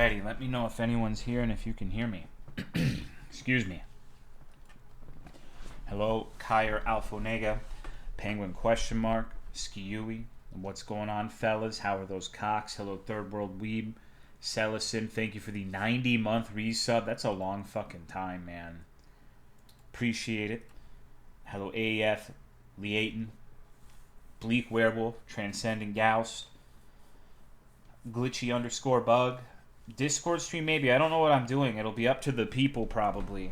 Alrighty, let me know if anyone's here and if you can hear me. Excuse me. Hello, Kyer Alfonega, Penguin question mark, Skiui. What's going on, fellas? How are those cocks? Hello, Third World Weeb. Selison, thank you for the 90-month resub. That's a long fucking time, man. Appreciate it. Hello, AF, Leaton, Bleak Werewolf, Transcending Gauss, Glitchy underscore bug. Discord stream, maybe. I don't know what I'm doing. It'll be up to the people, probably.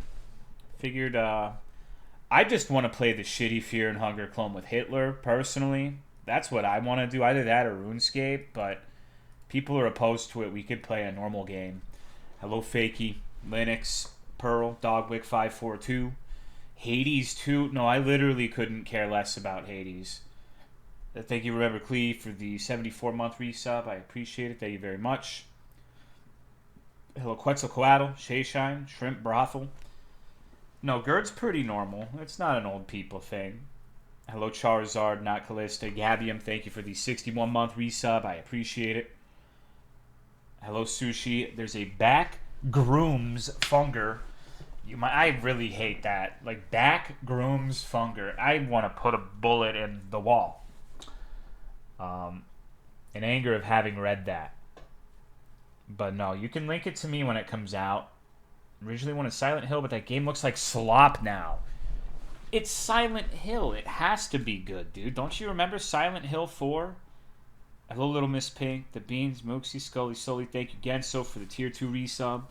Figured, I just want to play the shitty Fear and Hunger clone with Hitler, personally. That's what I want to do. Either that or RuneScape, but people are opposed to it. We could play a normal game. Hello, Fakey, Linux, Pearl, Dogwick542, Hades 2. No, I literally couldn't care less about Hades. Thank you, Remember Clee, for the 74-month resub. I appreciate it. Thank you very much. Hello, Quetzalcoatl, Shayshine, Shrimp Brothel. No, Gerd's pretty normal. It's not an old people thing. Hello, Charizard, not Callista. Gabium, thank you for the 61-month resub. I appreciate it. Hello, Sushi. There's a back grooms funger. I really hate that. Like, back grooms funger. I want to put a bullet in the wall. In anger of having read that. But no, you can link it to me when it comes out. Originally wanted Silent Hill, but that game looks like slop now. It's Silent Hill. It has to be good, dude. Don't you remember Silent Hill 4? Hello, Little Miss Pink, The Beans, Mooksy, Scully, Sully. Thank you again, so for the Tier 2 resub.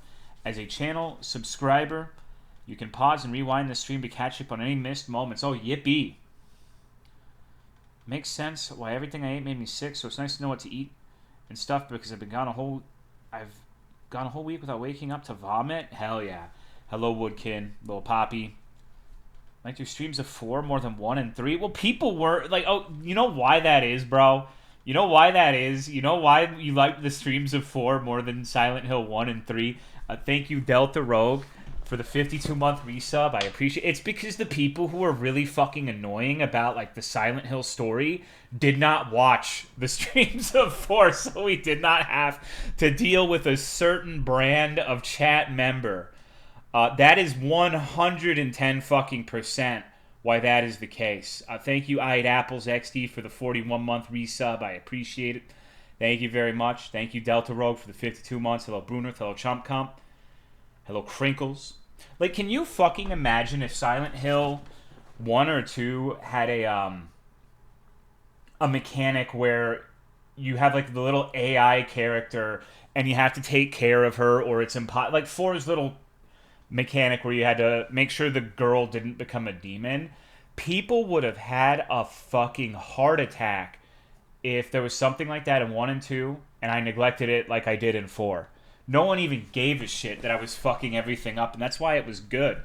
As a channel subscriber, you can pause and rewind the stream to catch up on any missed moments. Oh, yippee. Makes sense why everything I ate made me sick, so it's nice to know what to eat and stuff because I've gone a whole week without waking up to vomit. Hell yeah. Hello, Woodkin, Little Poppy. Like your streams of 4 more than 1 and 3? Well, people were like, oh, you know why that is, bro? You know why that is? You know why you like the streams of 4 more than Silent Hill 1 and 3? Thank you, Delta Rogue, for the 52-month resub. I appreciate it. It's because the people who are really fucking annoying about like the Silent Hill story did not watch the streams of 4, so we did not have to deal with a certain brand of chat member. That is 110 fucking percent why that is the case. Thank you, I Ate Apples XD, for the 41-month resub. I appreciate it. Thank you very much. Thank you, Delta Rogue, for the 52 months. Hello, Bruner. Hello, Chump Comp. Hello, Crinkles. Like, can you fucking imagine if Silent Hill 1 or 2 had a mechanic where you have, like, the little AI character and you have to take care of her, or it's impossible. Like, 4's little mechanic where you had to make sure the girl didn't become a demon. People would have had a fucking heart attack if there was something like that in 1 and 2 and I neglected it like I did in 4. No one even gave a shit that I was fucking everything up, and that's why it was good.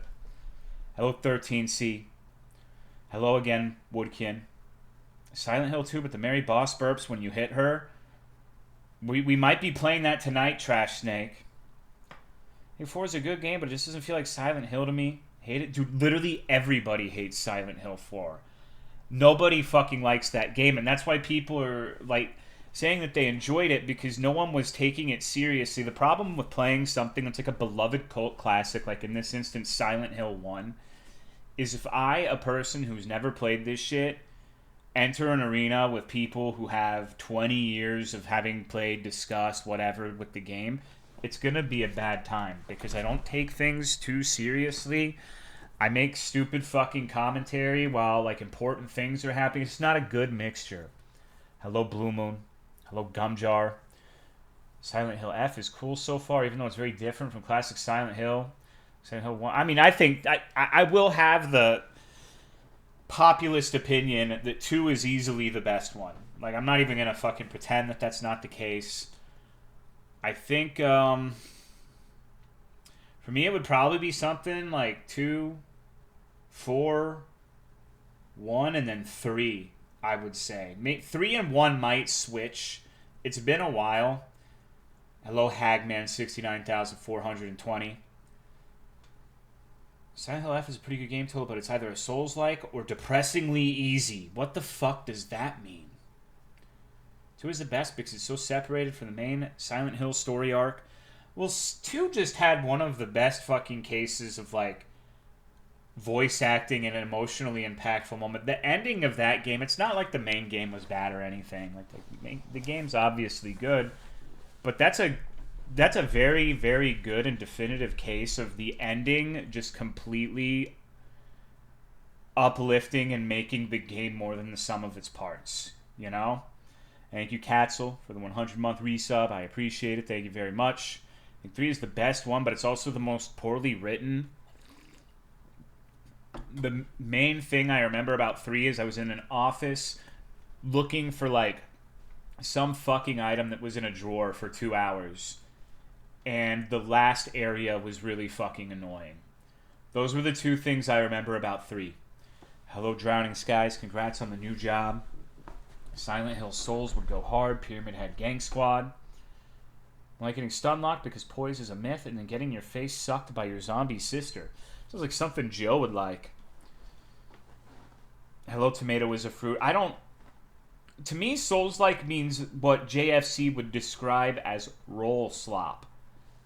Hello, 13C. Hello again, Woodkin. Silent Hill 2, but the Mary Boss burps when you hit her. We might be playing that tonight, Trash Snake. Hey, 4 is a good game, but it just doesn't feel like Silent Hill to me. Hate it. Dude, literally everybody hates Silent Hill 4. Nobody fucking likes that game, and that's why people are, like, saying that they enjoyed it because no one was taking it seriously. The problem with playing something that's like a beloved cult classic, like in this instance Silent Hill 1, is if I, a person who's never played this shit, enter an arena with people who have 20 years of having played, discussed, whatever with the game, it's going to be a bad time because I don't take things too seriously. I make stupid fucking commentary while like important things are happening. It's not a good mixture. Hello, Blue Moon. Hello, Gumjar. Silent Hill F is cool so far, even though it's very different from classic Silent Hill. Silent Hill 1. I mean, I think I will have the populist opinion that 2 is easily the best one. Like, I'm not even going to fucking pretend that that's not the case. I think, for me, it would probably be something like 2, 4, 1, and then 3. I would say 3 and 1 might switch. It's been a while. Hello, Hagman 69,420. Silent Hill F is a pretty good game total, but it's either a Souls-like or depressingly easy. What the fuck does that mean? 2 is the best because it's so separated from the main Silent Hill story arc. Well, 2 just had one of the best fucking cases of, like, voice acting in an emotionally impactful moment. The ending of that game, it's not like the main game was bad or anything. Like, the game's obviously good, but that's a very, very good and definitive case of the ending just completely uplifting and making the game more than the sum of its parts, you know? Thank you, Katzel, for the 100-month resub. I appreciate it. Thank you very much. I think 3 is the best one, but it's also the most poorly written. The main thing I remember about 3 is I was in an office looking for, like, some fucking item that was in a drawer for 2 hours. And the last area was really fucking annoying. Those were the 2 things I remember about 3. Hello, Drowning Skies. Congrats on the new job. Silent Hill Souls would go hard. Pyramid Head Gang Squad. I like getting stun locked because poise is a myth, and then getting your face sucked by your zombie sister. Sounds like something Joe would like. Hello, Tomato is a fruit. I don't... To me, Souls-like means what JFC would describe as roll slop.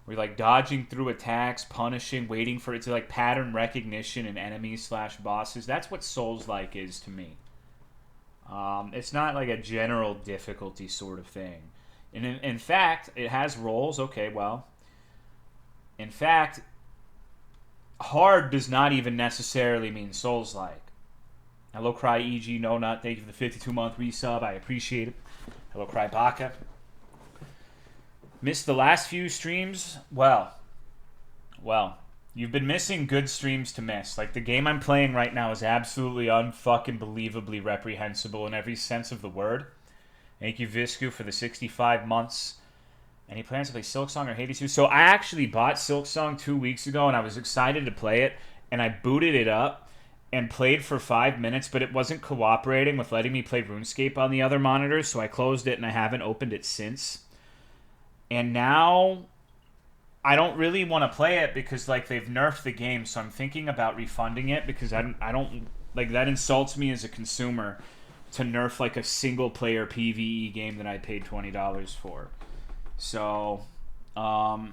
Where you're, like, dodging through attacks, punishing, waiting for it to, like, pattern recognition in enemies/bosses. That's what Souls-like is to me. It's not like a general difficulty sort of thing. And in fact, it has rolls. Okay, well. In fact, hard does not even necessarily mean Souls-like. Hello, Cry EG No Nut. Thank you for the 52-month resub. I appreciate it. Hello, Cry Baka. Missed the last few streams? Well. You've been missing good streams to miss. Like, the game I'm playing right now is absolutely unfucking-believably reprehensible in every sense of the word. Thank you, Visku, for the 65 months. Any plans to play Silksong or Hades 2? So I actually bought Silksong 2 weeks ago, and I was excited to play it, and I booted it up and played for 5 minutes, but it wasn't cooperating with letting me play RuneScape on the other monitors, so I closed it, and I haven't opened it since. And now I don't really want to play it because, like, they've nerfed the game, so I'm thinking about refunding it because I don't like, that insults me as a consumer to nerf, like, a single-player PvE game that I paid $20 for. So, I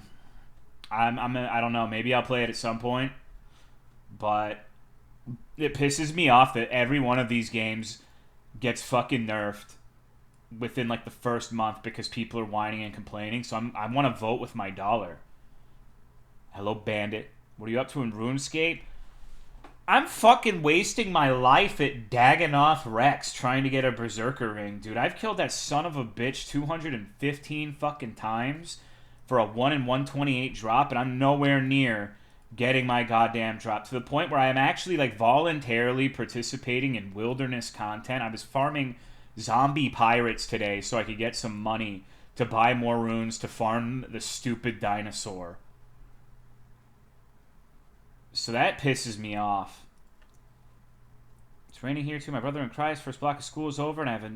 don't know. Maybe I'll play it at some point, but it pisses me off that every one of these games gets fucking nerfed within, like, the first month because people are whining and complaining. So I want to vote with my dollar. Hello, Bandit. What are you up to in RuneScape? I'm fucking wasting my life at Dagannoth Rex trying to get a Berserker ring, dude. I've killed that son of a bitch 215 fucking times for a 1 in 128 drop, and I'm nowhere near getting my goddamn drop to the point where I am actually, like, voluntarily participating in wilderness content. I was farming zombie pirates today so I could get some money to buy more runes to farm the stupid dinosaur. So that pisses me off. It's raining here too. My brother in Christ, first block of school is over and I have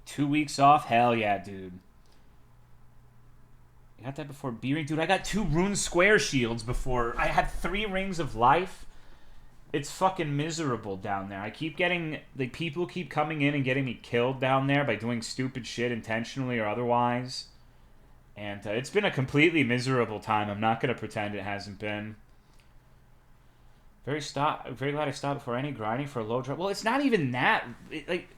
2 weeks off. Hell yeah, dude. You got that before B-Ring? Dude, I got 2 rune square shields before. I had 3 rings of life. It's fucking miserable down there. I keep getting... Like, people keep coming in and getting me killed down there by doing stupid shit intentionally or otherwise. And it's been a completely miserable time. I'm not going to pretend it hasn't been. Very glad I stopped before any grinding for a low drop. Well, it's not even that. Like,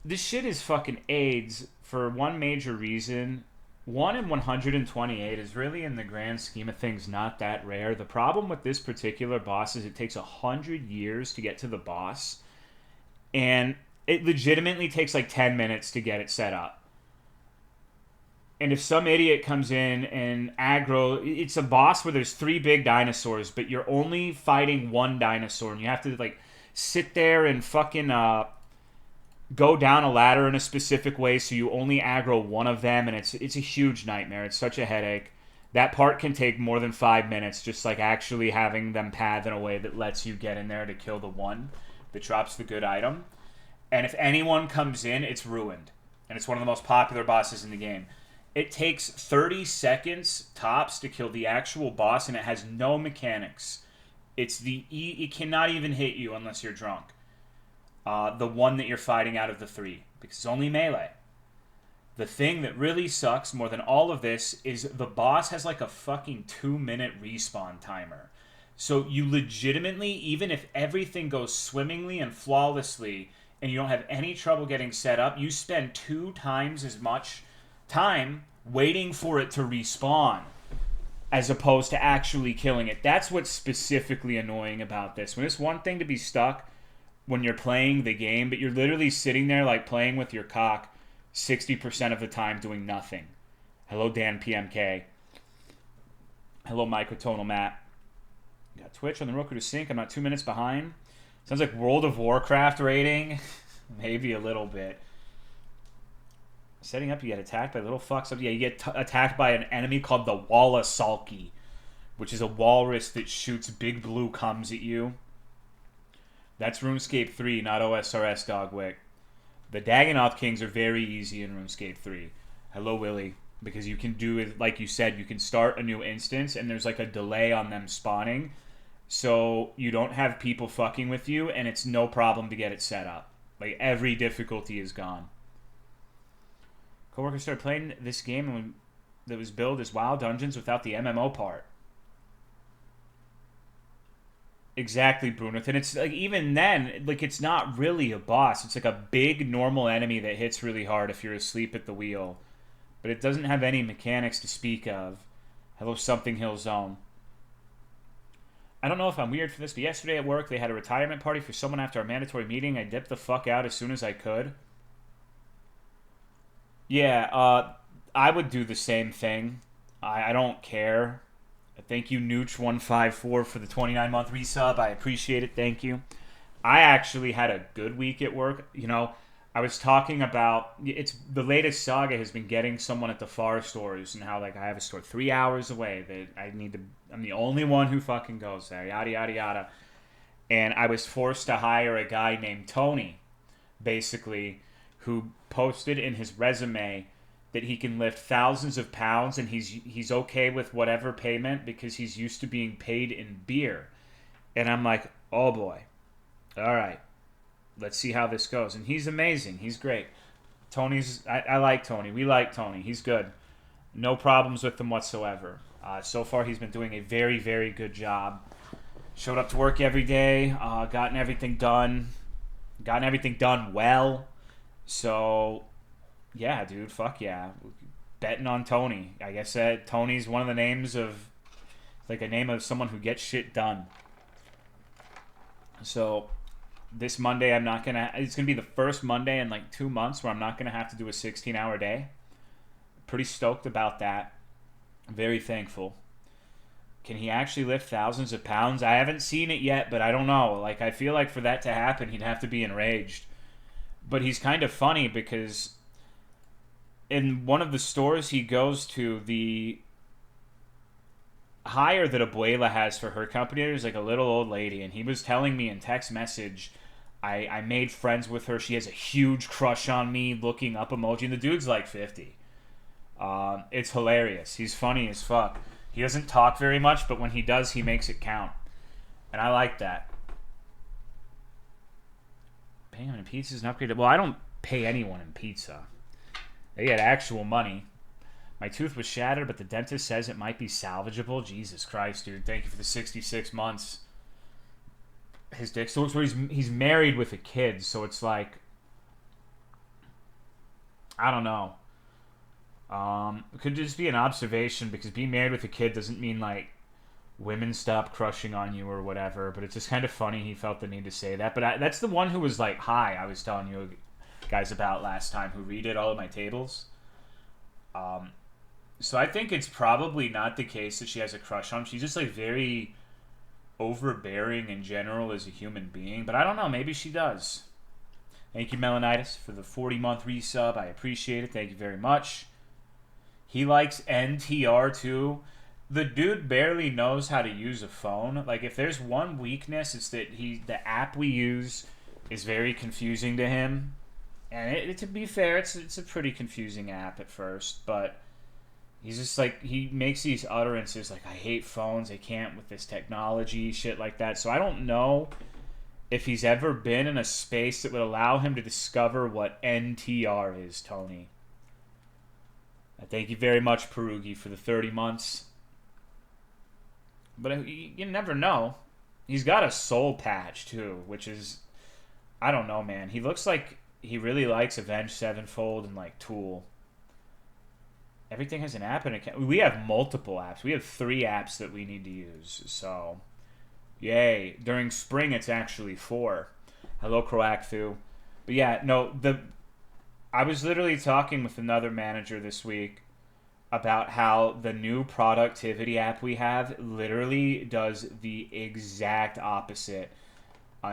this shit is fucking AIDS for one major reason. 1 in 128 is really, in the grand scheme of things, not that rare. The problem with this particular boss is it takes 100 years to get to the boss. And it legitimately takes like 10 minutes to get it set up. And if some idiot comes in and aggro... It's a boss where there's 3 big dinosaurs, but you're only fighting 1 dinosaur. And you have to, like, sit there and fucking... go down a ladder in a specific way so you only aggro 1 of them, and it's a huge nightmare. It's such a headache. That part can take more than 5 minutes, just like actually having them path in a way that lets you get in there to kill the one that drops the good item. And if anyone comes in, it's ruined. And it's one of the most popular bosses in the game. It takes 30 seconds tops to kill the actual boss, and it has no mechanics. It cannot even hit you unless you're drunk. The one that you're fighting out of the 3, because it's only melee. The thing that really sucks more than all of this is the boss has like a fucking 2-minute respawn timer. So you legitimately, even if everything goes swimmingly and flawlessly and you don't have any trouble getting set up, you spend 2 times as much time waiting for it to respawn as opposed to actually killing it. That's what's specifically annoying about this. When it's one thing to be stuck when you're playing the game, but you're literally sitting there like playing with your cock 60% of the time doing nothing. Hello, Dan PMK. Hello, Microtonal Matt. Got Twitch on the Roku to sync. I'm not 2 minutes behind. Sounds like World of Warcraft rating. Maybe a little bit. Setting up, you get attacked by little fucks. Yeah, you get attacked by an enemy called the Wallasalki, which is a walrus that shoots big blue comes at you. That's RuneScape 3, not OSRS Dogwick. The Dagannoth Kings are very easy in RuneScape 3. Hello, Willie. Because you can do it, like you said, you can start a new instance, and there's like a delay on them spawning. So you don't have people fucking with you, and it's no problem to get it set up. Like, every difficulty is gone. Coworkers started playing this game that was billed as WoW Dungeons without the MMO part. Exactly, Brunith. And it's like, even then, like, it's not really a boss. It's like a big normal enemy that hits really hard if you're asleep at the wheel. But it doesn't have any mechanics to speak of. Hello, Something Hill Zone. I don't know if I'm weird for this, but yesterday at work, they had a retirement party for someone after our mandatory meeting. I dipped the fuck out as soon as I could. Yeah, I would do the same thing. I don't care. Thank you, Nooch154, for the 29-month resub. I appreciate it. Thank you. I actually had a good week at work. You know, I was talking about, it's the latest saga has been getting someone at the far stores and how, like, I have a store 3 hours away that I'm the only one who fucking goes there, yada, yada, yada. And I was forced to hire a guy named Tony, basically, who posted in his resume that he can lift thousands of pounds and he's okay with whatever payment because he's used to being paid in beer. And I'm like, oh boy. All right. Let's see how this goes. And he's amazing. He's great. I like Tony. We like Tony. He's good. No problems with him whatsoever. So far, he's been doing a very, very good job. Showed up to work every day. Gotten everything done. Gotten everything done well. So, yeah, dude. Fuck yeah. Betting on Tony. I guess Tony's one of the names of, like a name of someone who gets shit done. So, this Monday, it's going to be the first Monday in like 2 months where I'm not going to have to do a 16-hour day. Pretty stoked about that. Very thankful. Can he actually lift thousands of pounds? I haven't seen it yet, but I don't know. Like, I feel like for that to happen, he'd have to be enraged. But he's kind of funny because in one of the stores he goes to, the hire that Abuela has for her company, there's like a little old lady, and he was telling me in text message, I made friends with her. She has a huge crush on me, looking up emoji, and the dude's like 50. It's hilarious. He's funny as fuck. He doesn't talk very much, but when he does, he makes it count. And I like that. Paying him in pizza is an upgrade. Well, I don't pay anyone in pizza. They get actual money. My tooth was shattered, but the dentist says it might be salvageable. Jesus Christ, dude. Thank you for the 66 months. His dick still looks where he's married with a kid, so it's like, I don't know. It could just be an observation, because being married with a kid doesn't mean like women stop crushing on you or whatever, but it's just kind of funny he felt the need to say that. But that's the one who was like, hi, I was telling you guys about last time, who redid all of my tables. So I think it's probably not the case that she has a crush on him. She's just like very overbearing in general as a human being, but I don't know, maybe she does. Thank you, Melanitis, for the 40-month resub. I appreciate it. Thank you very much. He likes NTR too. The dude barely knows how to use a phone. Like, if there's one weakness, it's that the app we use is very confusing to him. And to be fair, it's a pretty confusing app at first, but he's just like, he makes these utterances like, I hate phones, I can't with this technology, shit like that. So I don't know if he's ever been in a space that would allow him to discover what NTR is, Tony. Thank you very much, Perugi, for the 30 months. But you never know. He's got a soul patch, too, which is... I don't know, man. He looks like he really likes Avenged Sevenfold and, like, Tool. Everything has an app and account. We have multiple apps. We have 3 apps that we need to use. So, yay. During spring, it's actually 4. Hello, Croacthu. But yeah, no, I was literally talking with another manager this week about how the new productivity app we have literally does the exact opposite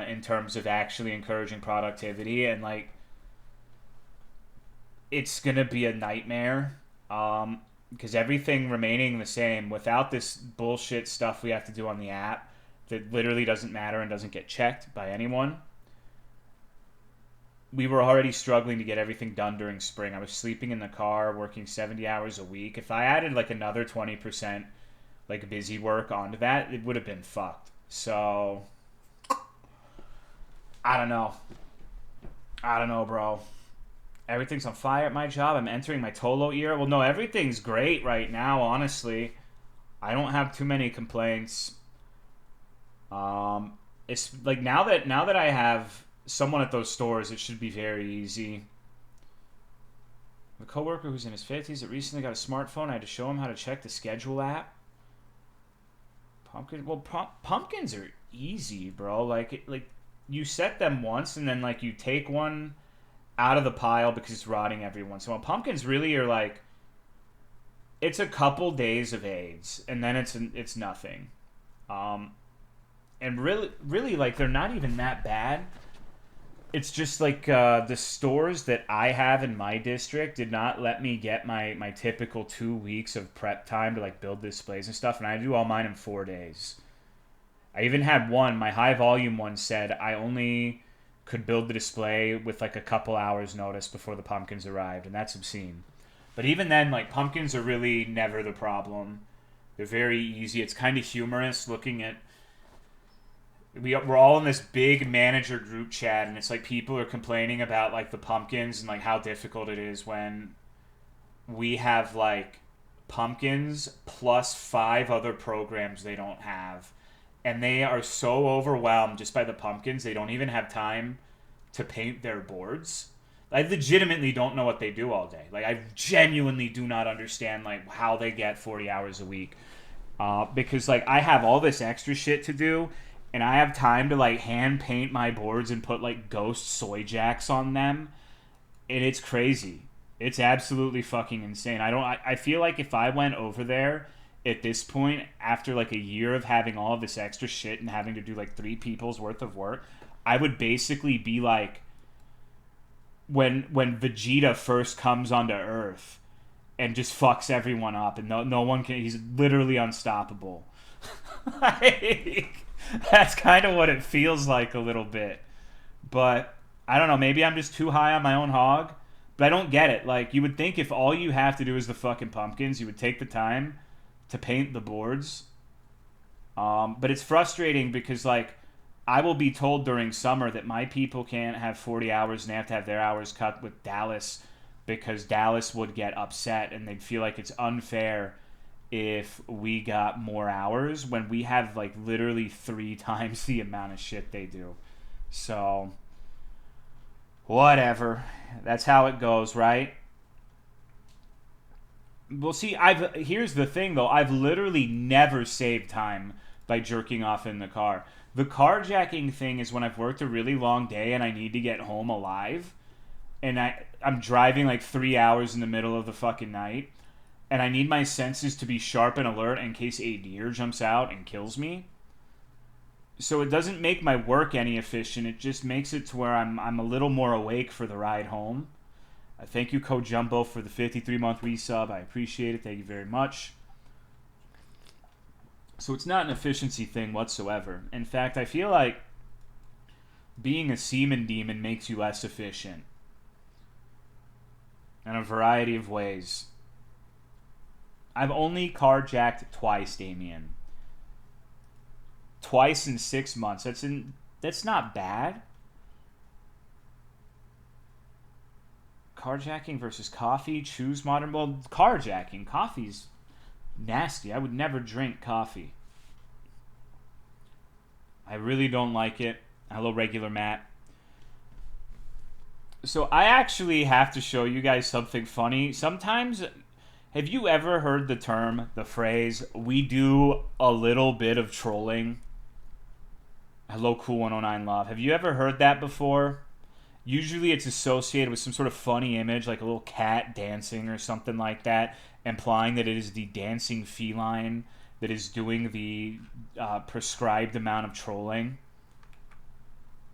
in terms of actually encouraging productivity, and like it's gonna be a nightmare because everything remaining the same without this bullshit stuff we have to do on the app that literally doesn't matter and doesn't get checked by anyone. We were already struggling to get everything done during spring. I was sleeping in the car, working 70 hours a week. If I added like another 20% like busy work onto that, it would have been fucked. So I don't know. I don't know, bro. Everything's on fire at my job. I'm entering my Tolo era. Well, no, everything's great right now, honestly. I don't have too many complaints. It's like now that I have someone at those stores, it should be very easy. A coworker who's in his 50s that recently got a smartphone, I had to show him how to check the schedule app. Pumpkins are easy, bro. Like you set them once and then like you take one out of the pile because it's rotting every once in a while. Pumpkins really are like it's a couple days of AIDS and then it's nothing. And really like they're not even that bad. It's just like the stores that I have in my district did not let me get my typical 2 weeks of prep time to like build displays and stuff, and I do all mine in 4 days. I even had one, my high volume one said I only could build the display with like a couple hours notice before the pumpkins arrived, and that's obscene. But even then, like pumpkins are really never the problem. They're very easy. It's kind of humorous looking at we're all in this big manager group chat, and it's like people are complaining about like the pumpkins and like how difficult it is when we have like pumpkins plus 5 other programs they don't have, and they are so overwhelmed just by the pumpkins they don't even have time to paint their boards. I legitimately don't know what they do all day. Like I genuinely do not understand like how they get 40 hours a week, because like I have all this extra shit to do, and I have time to like hand paint my boards and put like ghost soy jacks on them, and it's crazy. It's absolutely fucking insane. I feel like if I went over there at this point after like a year of having all of this extra shit and having to do like 3 people's worth of work, I would basically be like when Vegeta first comes onto Earth and just fucks everyone up, and no one can. He's literally unstoppable. Like, that's kind of what it feels like a little bit. But I don't know. Maybe I'm just too high on my own hog. But I don't get it. Like, you would think if all you have to do is the fucking pumpkins, you would take the time to paint the boards. But it's frustrating because, like, I will be told during summer that my people can't have 40 hours and they have to have their hours cut with Dallas because Dallas would get upset and they'd feel like it's unfair if we got more hours when we have like literally 3 times the amount of shit they do. So whatever. That's how it goes, right? Well, see, here's the thing though. I've literally never saved time by jerking off in the car. The carjacking thing is when I've worked a really long day and I need to get home alive, and I'm driving like 3 hours in the middle of the fucking night, and I need my senses to be sharp and alert in case a deer jumps out and kills me. So it doesn't make my work any efficient. It just makes it to where I'm a little more awake for the ride home. Thank you, Code Jumbo, for the 53-month resub. I appreciate it. Thank you very much. So it's not an efficiency thing whatsoever. In fact, I feel like being a semen demon makes you less efficient in a variety of ways. I've only carjacked twice, Damien. Twice in 6 months. That's not bad. Carjacking versus coffee. Choose modern. Well, carjacking. Coffee's nasty. I would never drink coffee. I really don't like it. Hello, regular Matt. So I actually have to show you guys something funny. Sometimes, have you ever heard the phrase, we do a little bit of trolling? Hello, Cool109 Love. Have you ever heard that before? Usually it's associated with some sort of funny image, like a little cat dancing or something like that, implying that it is the dancing feline that is doing the prescribed amount of trolling.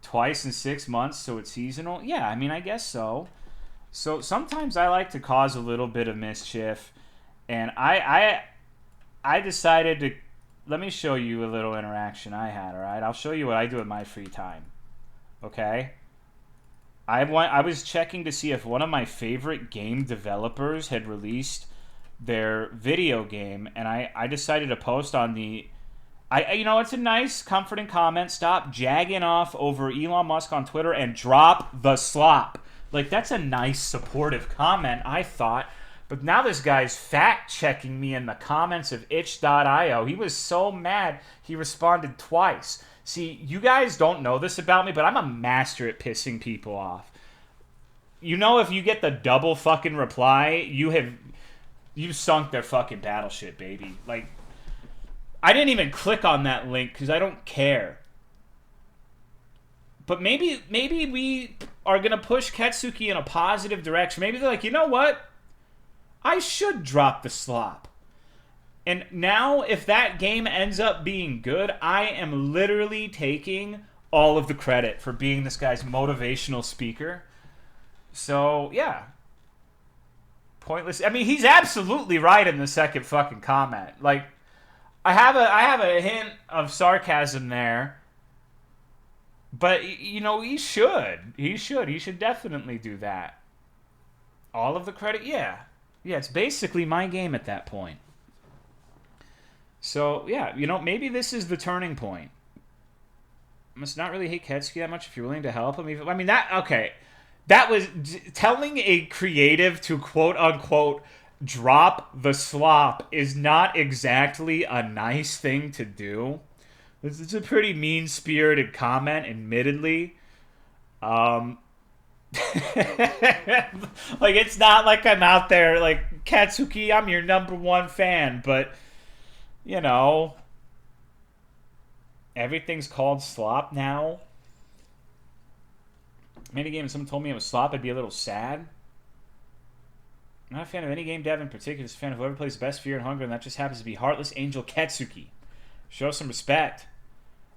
Twice in 6 months, so it's seasonal? Yeah, I mean, I guess so. So sometimes I like to cause a little bit of mischief, and I decided to... Let me show you a little interaction I had, alright? I'll show you what I do in my free time. Okay? I was checking to see if one of my favorite game developers had released their video game, and I decided to post on the... it's a nice, comforting comment. Stop jagging off over Elon Musk on Twitter and drop the slop. Like, that's a nice, supportive comment, I thought. But now this guy's fact-checking me in the comments of itch.io. He was so mad, he responded twice. See, you guys don't know this about me, but I'm a master at pissing people off. You know, if you get the double fucking reply, you've sunk their fucking battleship, baby. Like, I didn't even click on that link because I don't care. But maybe we are going to push Ketsuki in a positive direction. Maybe they're like, you know what? I should drop the slop. And now, if that game ends up being good, I am literally taking all of the credit for being this guy's motivational speaker. So, yeah. Pointless. I mean, he's absolutely right in the second fucking comment. Like, I have a hint of sarcasm there. But, you know, he should. He should definitely do that. All of the credit? Yeah. Yeah, it's basically my game at that point. So, yeah, you know, maybe this is the turning point. I must not really hate Ketsuki that much if you're willing to help him. I mean, that was telling a creative to quote-unquote drop the slop is not exactly a nice thing to do. It's a pretty mean-spirited comment, admittedly. Like, it's not like I'm out there like, Katsuki, I'm your #1 fan, but, you know, everything's called slop now. Made a game and someone told me it was slop, I'd be a little sad. I'm not a fan of any game dev in particular, just a fan of whoever plays best Fear and Hunger, and that just happens to be Heartless Angel Katsuki. Show some respect.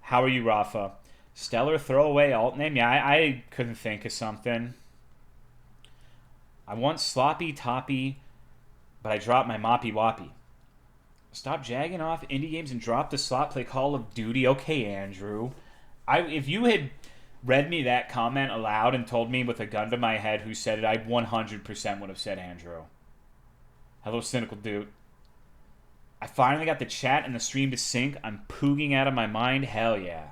How are you, Rafa? Stellar throwaway alt name? Yeah, I couldn't think of something. I want sloppy toppy, but I dropped my moppy woppy. Stop jagging off indie games and drop the slop. Play Call of Duty. Okay, Andrew. If you had read me that comment aloud and told me with a gun to my head who said it, I 100% would have said Andrew. Hello, cynical dude. I finally got the chat and the stream to sync. I'm pooging out of my mind. Hell yeah.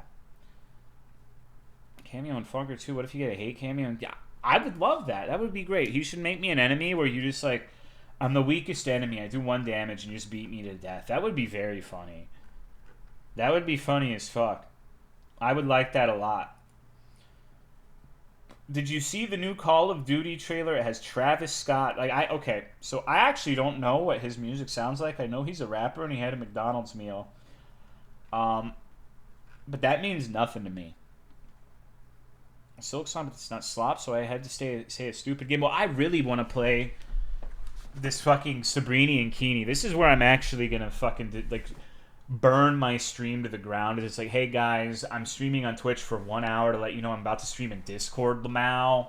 Cameo and Funker too. What if you get a hate cameo? Yeah, I would love that. That would be great. He should make me an enemy where you just like, I'm the weakest enemy. I do 1 damage and you just beat me to death. That would be very funny. That would be funny as fuck. I would like that a lot. Did you see the new Call of Duty trailer? It has Travis Scott. Okay, so I actually don't know what his music sounds like. I know he's a rapper and he had a McDonald's meal. But that means nothing to me. Silk Song, but it's not slop, so I had to say a stupid game. Well, I really want to play this fucking Sabrini and Kene. This is where I'm actually going to fucking, like, burn my stream to the ground. It's like, hey, guys, I'm streaming on Twitch for 1 hour to let you know I'm about to stream in Discord, Lamau.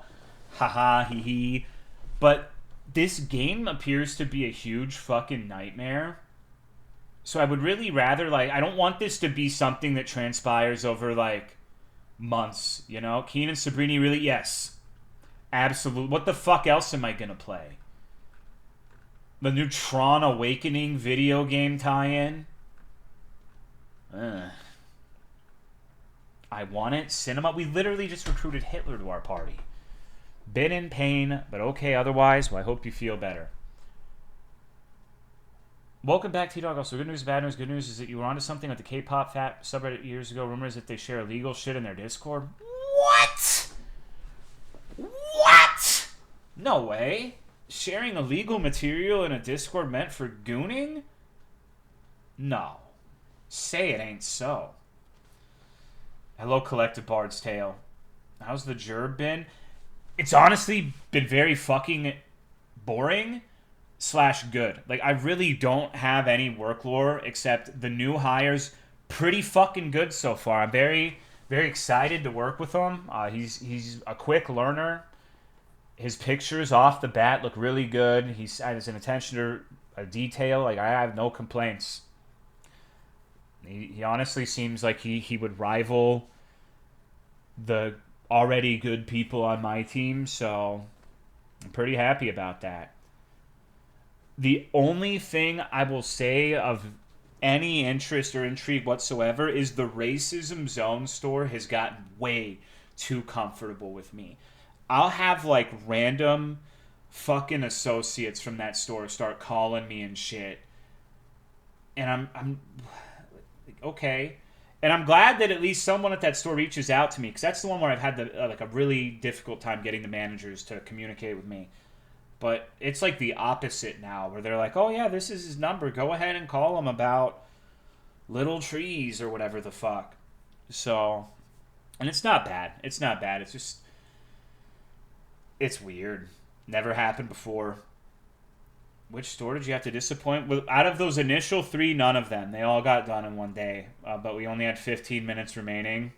Haha, hee hee. But this game appears to be a huge fucking nightmare. So I would really rather, like, I don't want this to be something that transpires over, like, months, you know? Kene and Sabrini, really? Yes. Absolutely. What the fuck else am I gonna play? The new Tron Awakening video game tie-in? I want it. Cinema. We literally just recruited Hitler to our party. Been in pain, but okay otherwise. Well, I hope you feel better. Welcome back, T-Dog. Also, good news, bad news. Good news is that you were onto something with the K-pop fat subreddit years ago. Rumors that they share illegal shit in their Discord. What? What? No way. Sharing illegal material in a Discord meant for gooning? No. Say it ain't so. Hello, Collective Bard's Tale. How's the Jerb been? It's honestly been very fucking boring slash good. Like, I really don't have any work lore except the new hires. Pretty fucking good so far. I'm very, very excited to work with him. He's a quick learner. His pictures off the bat look really good. He has an attention to a detail. Like, I have no complaints. He honestly seems like he would rival the already good people on my team, so I'm pretty happy about that. The only thing I will say of any interest or intrigue whatsoever is the Racism Zone store has gotten way too comfortable with me. I'll have like random fucking associates from that store start calling me and shit. And I'm okay. And I'm glad that at least someone at that store reaches out to me, because that's the one where I've had like a really difficult time getting the managers to communicate with me. But it's like the opposite now, where they're like, oh yeah, this is his number. Go ahead and call him about little trees or whatever the fuck. So, and it's not bad. It's not bad. It's just, it's weird. Never happened before. Which store did you have to disappoint? Well, out of those initial 3, none of them. They all got done in one day. But we only had 15 minutes remaining.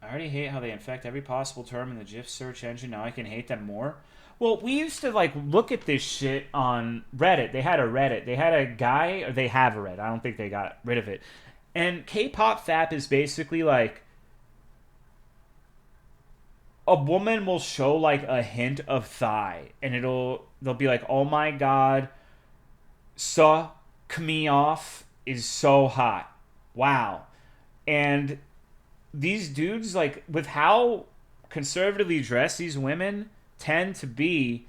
I already hate how they infect every possible term in the GIF search engine. Now I can hate them more. Well, we used to like look at this shit on Reddit. They had a Reddit. They had a guy, or they have a Reddit. I don't think they got rid of it. And K-pop fap is basically like a woman will show like a hint of thigh, and they'll be like, oh my god, Kmeoff is so hot. Wow. And these dudes, like, with how conservatively dressed these women tend to be,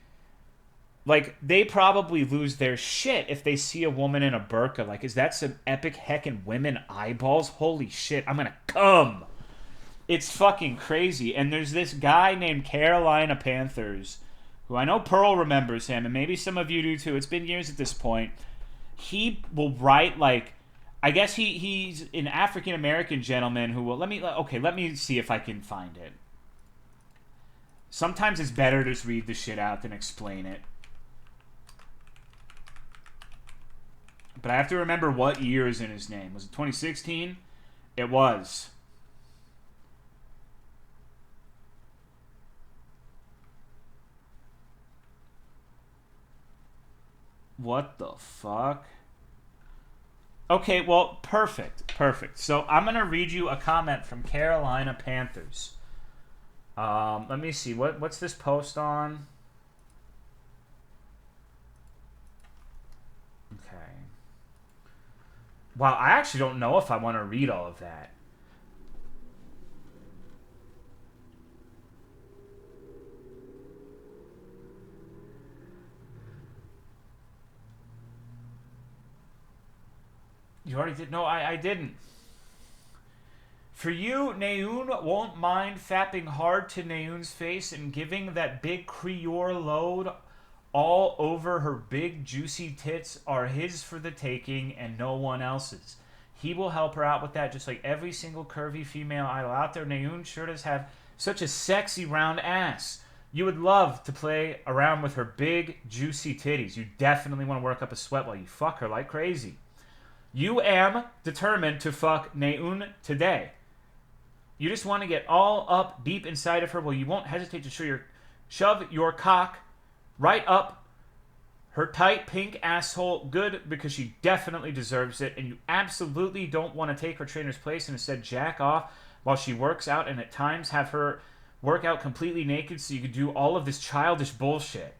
like, they probably lose their shit if they see a woman in a burqa. Like, is that some epic heckin' women eyeballs? Holy shit, I'm gonna come. It's fucking crazy. And there's this guy named Carolina Panthers, who I know Pearl remembers him, and maybe some of you do too. It's been years at this point. He will write, like, I guess he's an African-American gentleman who will... Let me see if I can find it. Sometimes it's better to just read the shit out than explain it. But I have to remember what year is in his name. Was it 2016? It was. What the fuck? Okay, well, perfect. So I'm going to read you a comment from Carolina Panthers. Let me see. What's this post on? Okay. Wow, I actually don't know if I want to read all of that. You already did? No, I didn't. For you, Nayoon won't mind fapping hard to Nayoon's face and giving that big Creole load all over her big juicy tits are his for the taking and no one else's. He will help her out with that just like every single curvy female idol out there. Nayoon sure does have such a sexy round ass. You would love to play around with her big juicy titties. You definitely want to work up a sweat while you fuck her like crazy. You am determined to fuck Nayoon today. You just want to get all up deep inside of her. Well, you won't hesitate to shove your cock right up her tight pink asshole. Good, because she definitely deserves it. And you absolutely don't want to take her trainer's place and instead jack off while she works out, and at times have her work out completely naked so you can do all of this childish bullshit.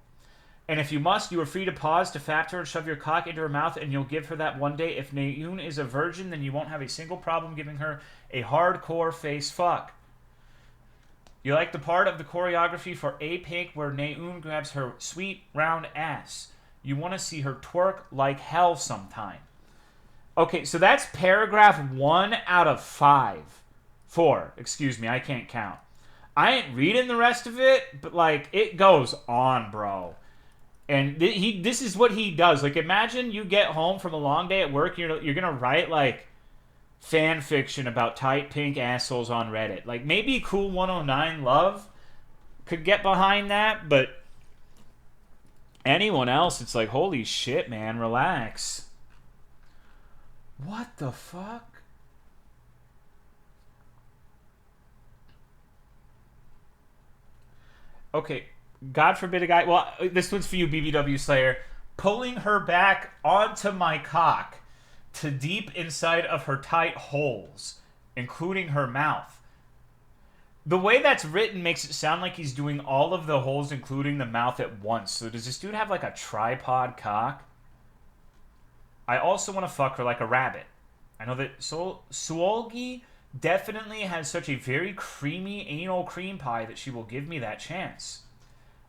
And if you must, you are free to pause to fap her and shove your cock into her mouth, and you'll give her that one day. If Nayoon is a virgin, then you won't have a single problem giving her a hardcore face fuck. You like the part of the choreography for A Pink where Naeun grabs her sweet round ass. You want to see her twerk like hell sometime. Okay, so that's paragraph 1 out of 5. 4, excuse me, I can't count. I ain't reading the rest of it, but like it goes on, bro. And this is what he does. Like, imagine you get home from a long day at work. You're gonna write like fan fiction about tight pink assholes on Reddit. Like maybe Cool 109 Love could get behind that, but anyone else, it's like, holy shit, man, relax. What the fuck? Okay, God forbid a guy. Well, this one's for you, BBW Slayer. Pulling her back onto my cock to deep inside of her tight holes, including her mouth. The way that's written makes it sound like he's doing all of the holes, including the mouth, at once. So does this dude have like a tripod cock? I also want to fuck her like a rabbit. I know that Suolgi definitely has such a very creamy anal cream pie that she will give me that chance.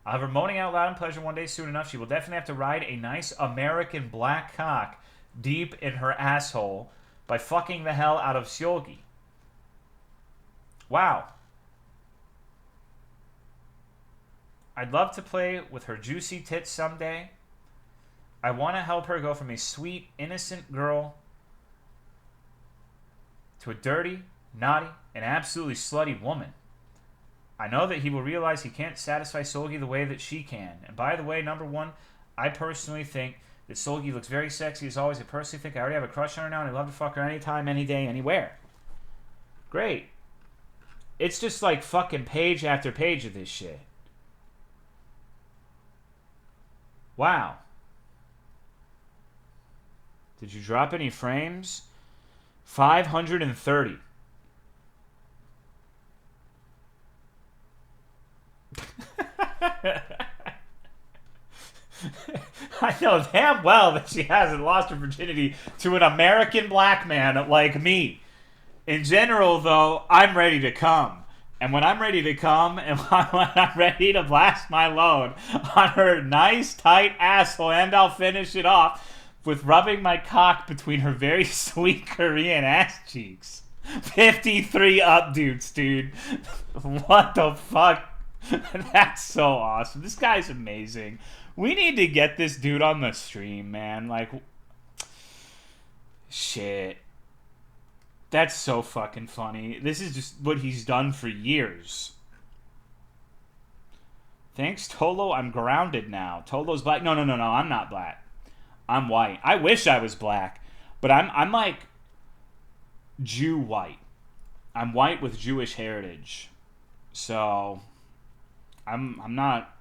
I'll have her moaning out loud in pleasure one day soon enough. She will definitely have to ride a nice American black cock deep in her asshole by fucking the hell out of Suolgi. Wow. I'd love to play with her juicy tits someday. I want to help her go from a sweet, innocent girl to a dirty, naughty, and absolutely slutty woman. I know that he will realize he can't satisfy Solgi the way that she can. And by the way, number one, I personally think that Solgi looks very sexy as always. I personally think I already have a crush on her now, and I'd love to fuck her anytime, any day, anywhere. Great. It's just like fucking page after page of this shit. Wow. Did you drop any frames? 530. I know damn well that she hasn't lost her virginity to an American black man like me. In general, though, I'm ready to come. And when I'm ready to come, and when I'm ready to blast my load on her nice, tight asshole, and I'll finish it off with rubbing my cock between her very sweet Korean ass cheeks. 53 updates, dude. What the fuck? That's so awesome. This guy's amazing. We need to get this dude on the stream, man. Like, shit. That's so fucking funny. This is just what he's done for years. Thanks, Tolo. I'm grounded now. Tolo's black. No. I'm not black. I'm white. I wish I was black, but I'm like Jew white. I'm white with Jewish heritage. So I'm not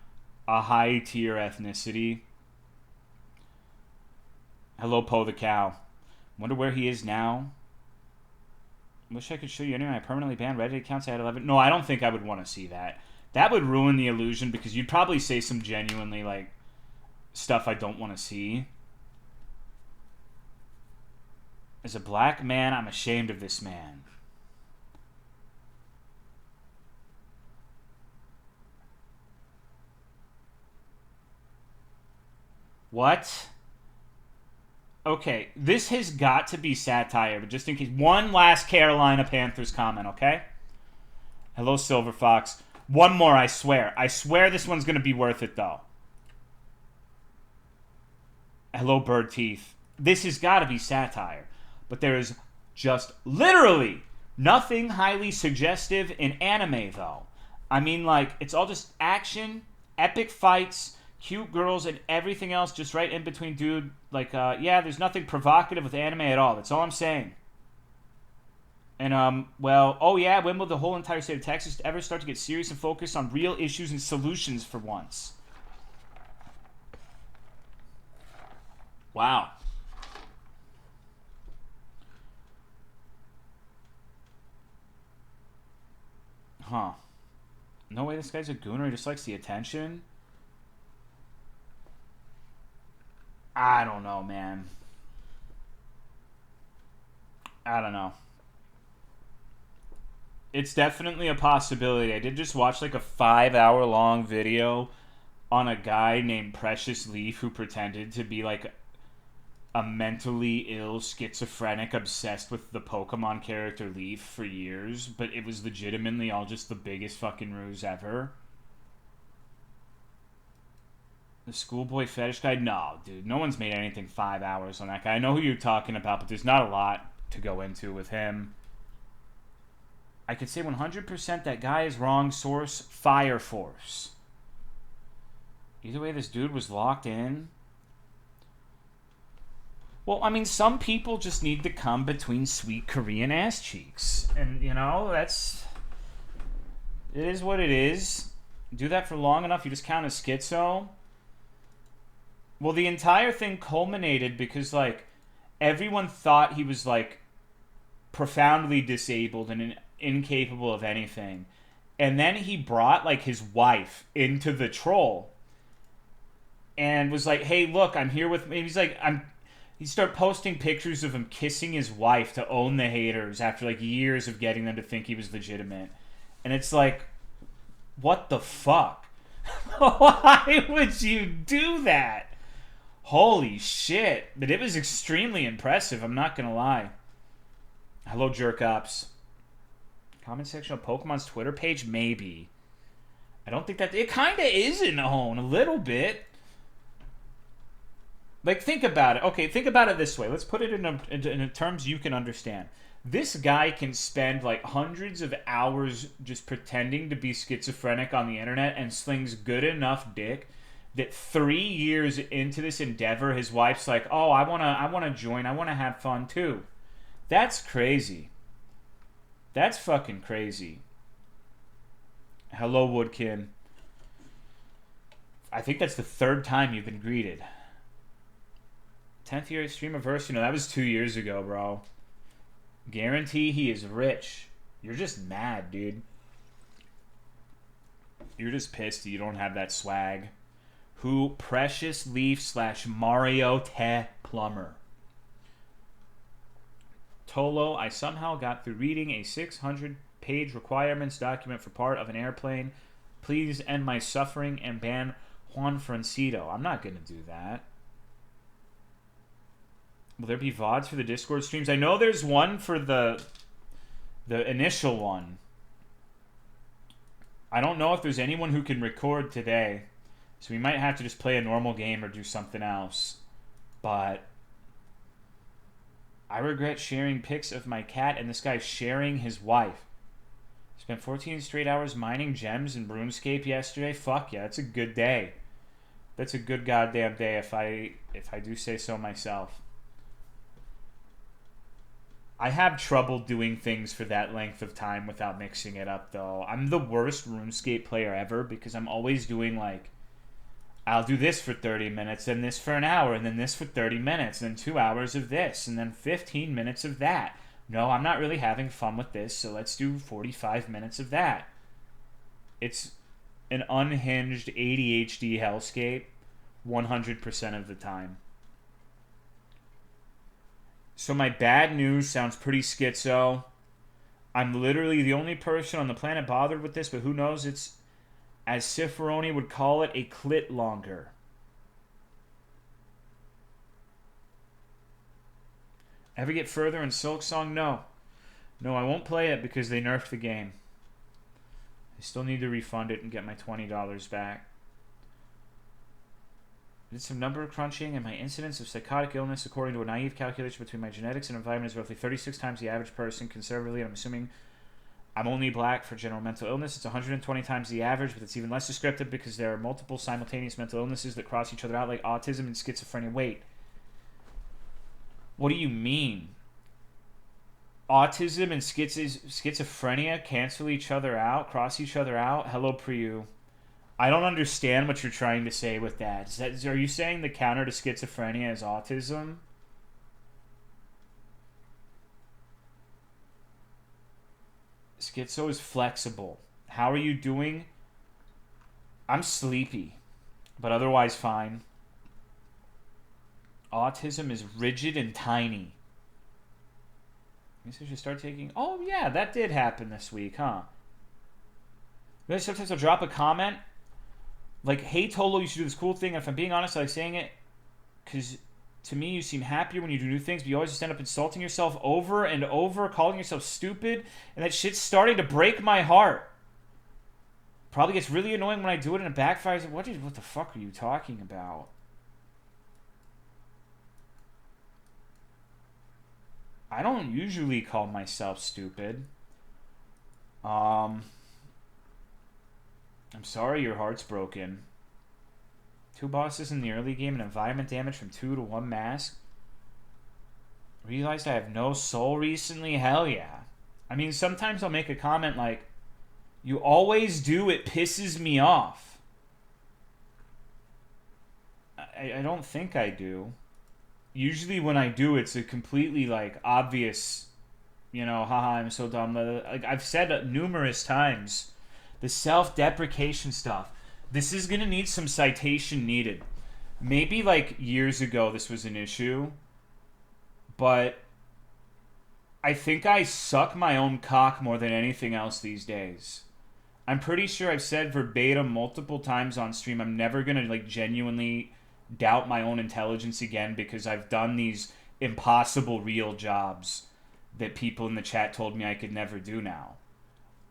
a high tier ethnicity. Hello, Poe the cow. Wonder where he is now. Wish I could show you any of my permanently banned Reddit accounts I had 11. No, I don't think I would want to see that. That would ruin the illusion because you'd probably say some genuinely like stuff I don't want to see. As a black man, I'm ashamed of this man. What? Okay, this has got to be satire, but just in case. One last Carolina Panthers comment, okay? Hello, Silver Fox. One more, I swear. I swear this one's going to be worth it, though. Hello, Bird Teeth. This has got to be satire. But there is just literally nothing highly suggestive in anime, though. I mean, like, it's all just action, epic fights, cute girls, and everything else just right in between, dude. Like, yeah, there's nothing provocative with anime at all. That's all I'm saying. And, well, oh yeah, when will the whole entire state of Texas ever start to get serious and focus on real issues and solutions for once? Wow. Huh. No way this guy's a gooner. He just likes the attention. I don't know, man. I don't know. It's definitely a possibility. I did just watch like a 5 hour long video on a guy named Precious Leaf who pretended to be like a mentally ill schizophrenic obsessed with the Pokemon character Leaf for years, but it was legitimately all just the biggest fucking ruse ever. The schoolboy fetish guy? No, dude. No one's made anything 5 hours on that guy. I know who you're talking about, but there's not a lot to go into with him. I could say 100% that guy is wrong. Source, Fire Force. Either way, this dude was locked in. Well, I mean, some people just need to come between sweet Korean ass cheeks. And, you know, that's... It is what it is. Do that for long enough, you just count as schizo. Well, the entire thing culminated because, like, everyone thought he was, like, profoundly disabled and incapable of anything. And then he brought, like, his wife into the troll. And was like, hey, look, I'm here with... He's like, He started posting pictures of him kissing his wife to own the haters after, like, years of getting them to think he was legitimate. And it's like, what the fuck? Why would you do that? Holy shit. But it was extremely impressive, I'm not gonna lie. Hello, jerk-ups. Comment section of Pokemon's Twitter page? Maybe. I don't think that... It kind of is in Hone, a little bit. Like, think about it. Okay, think about it this way. Let's put it in terms you can understand. This guy can spend, like, hundreds of hours just pretending to be schizophrenic on the internet and slings good enough dick that 3 years into this endeavor, his wife's like, oh, I wanna join. I wanna have fun, too. That's crazy. That's fucking crazy. Hello, Woodkin. I think that's the 3rd time you've been greeted. 10th year stream reverse, that was 2 years ago, bro. Guarantee he is rich. You're just mad, dude. You're just pissed you don't have that swag. Who? Precious Leaf / Mario Te Plumber. Tolo, I somehow got through reading a 600-page requirements document for part of an airplane. Please end my suffering and ban Juan Francito. I'm not going to do that. Will there be VODs for the Discord streams? I know there's one for the initial one. I don't know if there's anyone who can record today. So we might have to just play a normal game or do something else. But I regret sharing pics of my cat and this guy sharing his wife. Spent 14 straight hours mining gems in RuneScape yesterday. Fuck yeah, that's a good day. That's a good goddamn day if I do say so myself. I have trouble doing things for that length of time without mixing it up, though. I'm the worst RuneScape player ever because I'm always doing, like, I'll do this for 30 minutes, then this for an hour, and then this for 30 minutes, and then 2 hours of this, and then 15 minutes of that. No, I'm not really having fun with this, so let's do 45 minutes of that. It's an unhinged ADHD hellscape 100% of the time. So my bad news sounds pretty schizo. I'm literally the only person on the planet bothered with this, but who knows, it's, as Cicerone would call it, a clit longer. Ever get further in Silksong? No. No, I won't play it because they nerfed the game. I still need to refund it and get my $20 back. I did some number crunching, and my incidence of psychotic illness, according to a naive calculation between my genetics and environment, is roughly 36 times the average person. Conservatively, and I'm assuming I'm only black for general mental illness. It's 120 times the average, but it's even less descriptive because there are multiple simultaneous mental illnesses that cross each other out, like autism and schizophrenia. Wait. What do you mean? Autism and schizophrenia cancel each other out, cross each other out? Hello, Priyu. I don't understand what you're trying to say with that. Are you saying the counter to schizophrenia is autism? Schizo is flexible. How are you doing? I'm sleepy, but otherwise fine. Autism is rigid and tiny. I guess I should start taking... Oh, yeah, that did happen this week, huh? Really, sometimes I'll drop a comment like, hey, Tolo, you should do this cool thing. And if I'm being honest, I like saying it because to me, you seem happier when you do new things, but you always just end up insulting yourself over and over, calling yourself stupid, and that shit's starting to break my heart. Probably gets really annoying when I do it and it backfires. What the fuck are you talking about? I don't usually call myself stupid. I'm sorry your heart's broken. 2 bosses in the early game and environment damage from 2 to 1 mask. Realized I have no soul recently? Hell yeah. I mean, sometimes I'll make a comment like, you always do, it pisses me off. I don't think I do. Usually when I do, it's a completely, like, obvious, you know, haha, I'm so dumb. Like, I've said it numerous times, the self-deprecation stuff. This is going to need some citation needed. Maybe, like, years ago this was an issue, but I think I suck my own cock more than anything else these days. I'm pretty sure I've said verbatim multiple times on stream, I'm never going to, like, genuinely doubt my own intelligence again because I've done these impossible real jobs that people in the chat told me I could never do now.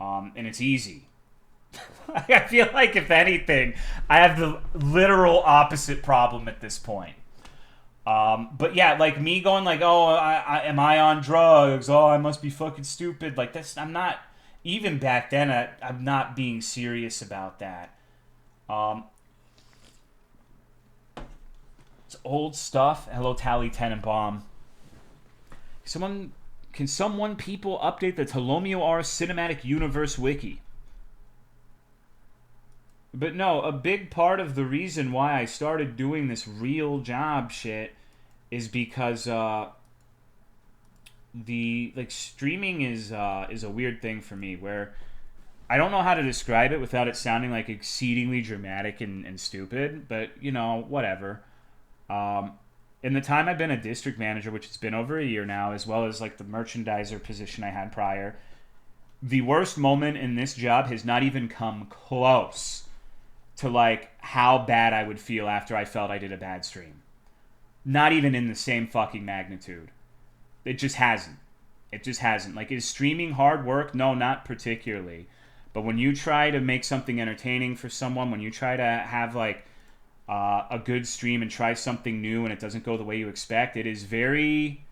And it's easy. I feel like, if anything, I have the literal opposite problem at this point. But yeah, like me going like, oh, am I on drugs? Oh, I must be fucking stupid. Like, I'm not, even back then, I'm not being serious about that. It's old stuff. Hello, Tally Tenenbaum. Can someone people update the Tolomeo R Cinematic Universe wiki? But no, a big part of the reason why I started doing this real job shit is because streaming is a weird thing for me where I don't know how to describe it without it sounding like exceedingly dramatic and stupid, but you know, whatever. In the time I've been a district manager, which has been over a year now, as well as like the merchandiser position I had prior, the worst moment in this job has not even come close to like how bad I would feel after I felt I did a bad stream. Not even in the same fucking magnitude. It just hasn't. It just hasn't. Like, is streaming hard work? No, not particularly. But when you try to make something entertaining for someone, when you try to have like a good stream and try something new and it doesn't go the way you expect, it is very...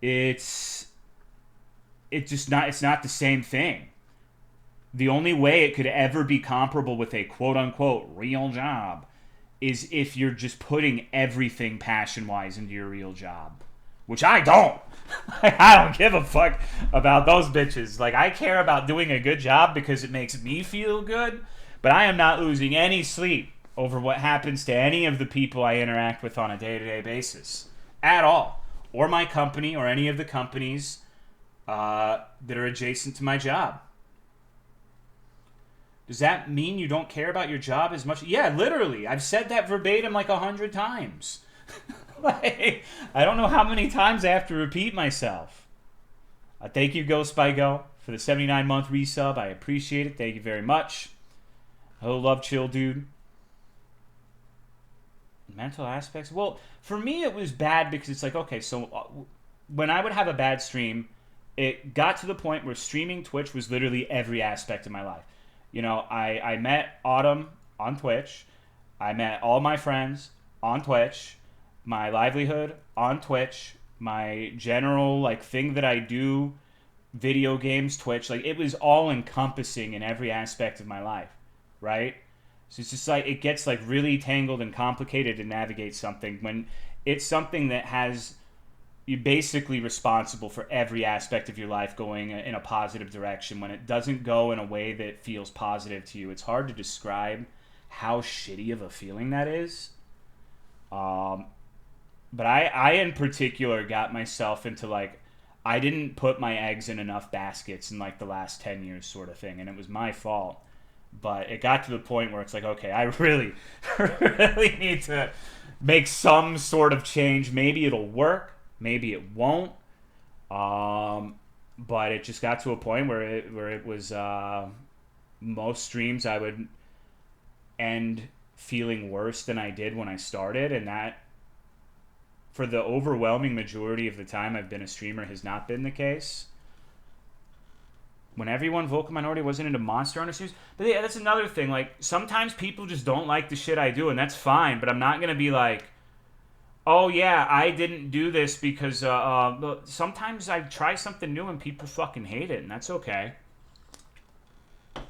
It's not the same thing. The only way it could ever be comparable with a quote-unquote real job is if you're just putting everything passion-wise into your real job. Which I don't. I don't give a fuck about those bitches. Like, I care about doing a good job because it makes me feel good, but I am not losing any sleep over what happens to any of the people I interact with on a day-to-day basis. At all. Or my company, or any of the companies that are adjacent to my job. Does that mean you don't care about your job as much? Yeah, literally. I've said that verbatim like 100 times. Like, I don't know how many times I have to repeat myself. Thank you, Ghost by Go, for the 79-month resub. I appreciate it. Thank you very much. Hello, Love Chill, dude. Mental aspects? Well, for me, it was bad because it's like, okay, so when I would have a bad stream, it got to the point where streaming Twitch was literally every aspect of my life. You know, I met Autumn on Twitch. I met all my friends on Twitch. My livelihood on Twitch. My general, like, thing that I do, video games, Twitch. Like, it was all encompassing in every aspect of my life, right? So it's just like, it gets, like, really tangled and complicated to navigate something when it's something that has... You're basically responsible for every aspect of your life going in a positive direction. When it doesn't go in a way that feels positive to you, it's hard to describe how shitty of a feeling that is. But I in particular got myself into, like, I didn't put my eggs in enough baskets in, like, the last 10 years sort of thing, and it was my fault. But it got to the point where it's like, okay, I really, really need to make some sort of change. Maybe it'll work. Maybe it won't. But it just got to a point where it was most streams I would end feeling worse than I did when I started, and that for the overwhelming majority of the time I've been a streamer has not been the case. When everyone vocal minority wasn't into Monster Hunter series, but yeah, that's another thing. Like sometimes people just don't like the shit I do, and that's fine. But I'm not gonna be like, oh yeah, I didn't do this because sometimes I try something new and people fucking hate it, and that's okay.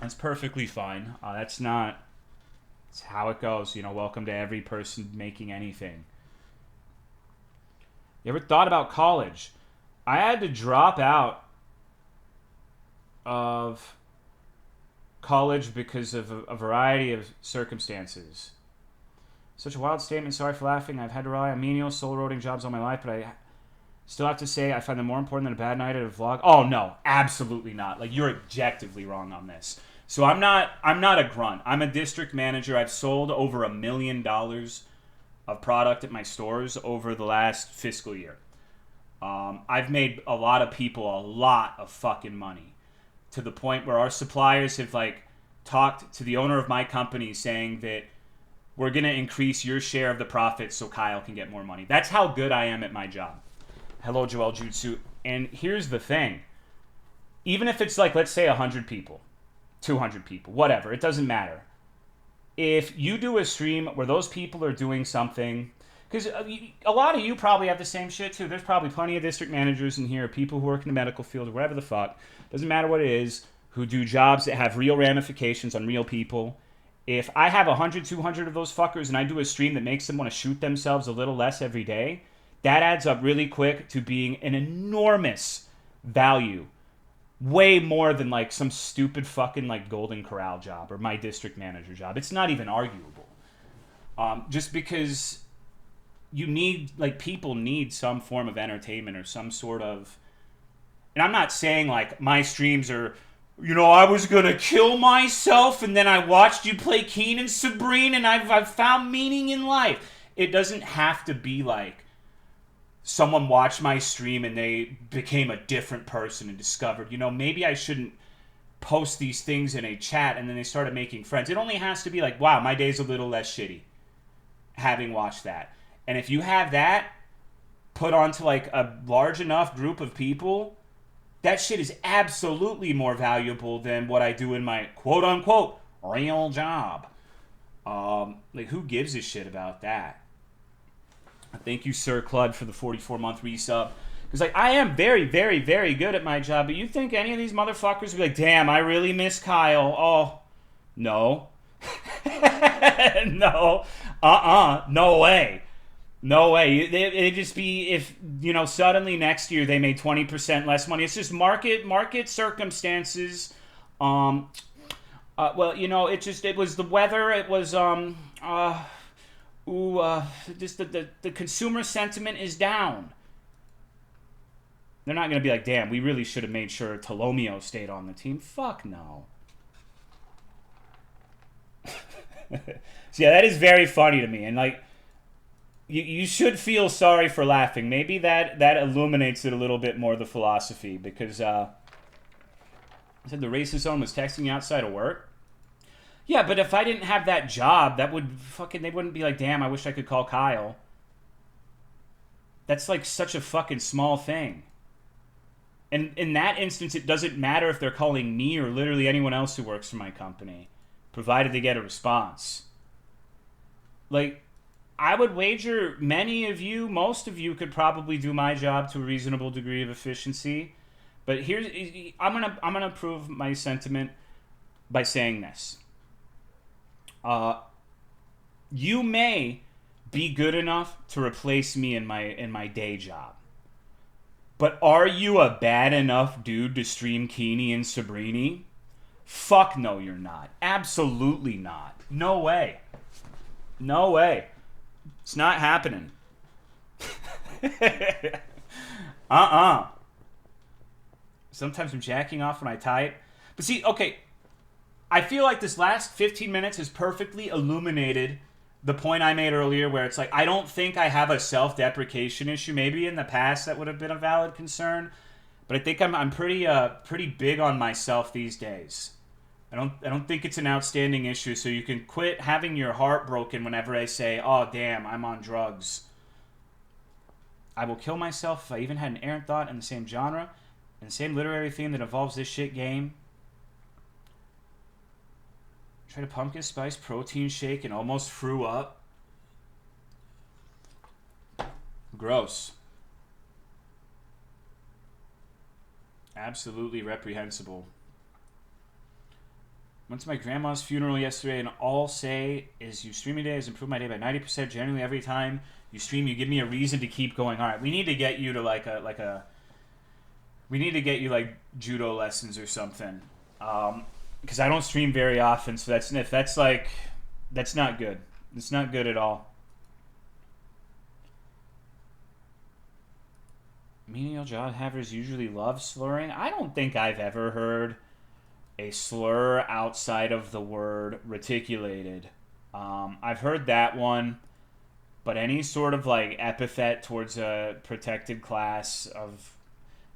That's perfectly fine. That's how it goes. You know, welcome to every person making anything. You ever thought about college? I had to drop out of college because of a variety of circumstances. Such a wild statement. Sorry for laughing. I've had to rely on menial, soul-eroding jobs all my life, but I still have to say I find them more important than a bad night at a vlog. Oh no, absolutely not. Like you're objectively wrong on this. So I'm not a grunt. I'm a district manager. I've sold over $1 million of product at my stores over the last fiscal year. I've made a lot of people a lot of fucking money to the point where our suppliers have like talked to the owner of my company saying that we're going to increase your share of the profits so Kyle can get more money. That's how good I am at my job. Hello, Joel Jutsu. And here's the thing. Even if it's like, let's say 100 people, 200 people, whatever, it doesn't matter. If you do a stream where those people are doing something, because a lot of you probably have the same shit too. There's probably plenty of district managers in here, people who work in the medical field, or whatever the fuck, doesn't matter what it is, who do jobs that have real ramifications on real people. If I have 100, 200 of those fuckers and I do a stream that makes them want to shoot themselves a little less every day, that adds up really quick to being an enormous value. Way more than like some stupid fucking like Golden Corral job or my district manager job. It's not even arguable. Just because you need, like, people need some form of entertainment or some sort of... And I'm not saying, like, my streams are, you know, I was going to kill myself and then I watched you play Kene and Sabrine and I've found meaning in life. It doesn't have to be like someone watched my stream and they became a different person and discovered, you know, maybe I shouldn't post these things in a chat and then they started making friends. It only has to be like, wow, my day's a little less shitty having watched that. And if you have that put onto like a large enough group of people, that shit is absolutely more valuable than what I do in my quote unquote real job. Like, who gives a shit about that? Thank you, Sir Clud, for the 44-month resub. Because, like, I am very, very, very good at my job, but you think any of these motherfuckers would be like, damn, I really miss Kyle. Oh, no. No. No way. No way. It'd just be if, you know, suddenly next year they made 20% less money. It's just market circumstances. Well, you know, it was the weather. It was, just the consumer sentiment is down. They're not going to be like, damn, we really should have made sure Tolomeo stayed on the team. Fuck no. So, yeah, that is very funny to me. And, like, you should feel sorry for laughing. Maybe that illuminates it a little bit more, the philosophy. Because, I said the racist zone was texting you outside of work. Yeah, but if I didn't have that job, they wouldn't be like, damn, I wish I could call Kyle. That's, like, such a fucking small thing. And in that instance, it doesn't matter if they're calling me or literally anyone else who works for my company, provided they get a response. Like, I would wager many of you, most of you, could probably do my job to a reasonable degree of efficiency. But I'm gonna prove my sentiment by saying this. You may be good enough to replace me in my day job. But are you a bad enough dude to stream Kene and Sabrine? Fuck no, you're not. Absolutely not. No way. No way. It's not happening. Sometimes I'm jacking off when I type. But see, okay, I feel like this last 15 minutes has perfectly illuminated the point I made earlier where it's like, I don't think I have a self-deprecation issue. Maybe in the past that would have been a valid concern. But I think I'm pretty big on myself these days. I don't think it's an outstanding issue. So you can quit having your heart broken whenever I say, "Oh damn, I'm on drugs." I will kill myself if I even had an errant thought in the same genre, and the same literary theme that involves this shit game. Tried a pumpkin spice protein shake and almost threw up. Gross. Absolutely reprehensible. Went to my grandma's funeral yesterday, and all say is you streaming today has improved my day by 90%. Generally, every time you stream, you give me a reason to keep going. All right, we need to get you to we need to get you like judo lessons or something. Because I don't stream very often, so that's not good. It's not good at all. Menial job havers usually love slurring. I don't think I've ever heard a slur outside of the word reticulated. I've heard that one, but any sort of like epithet towards a protected class of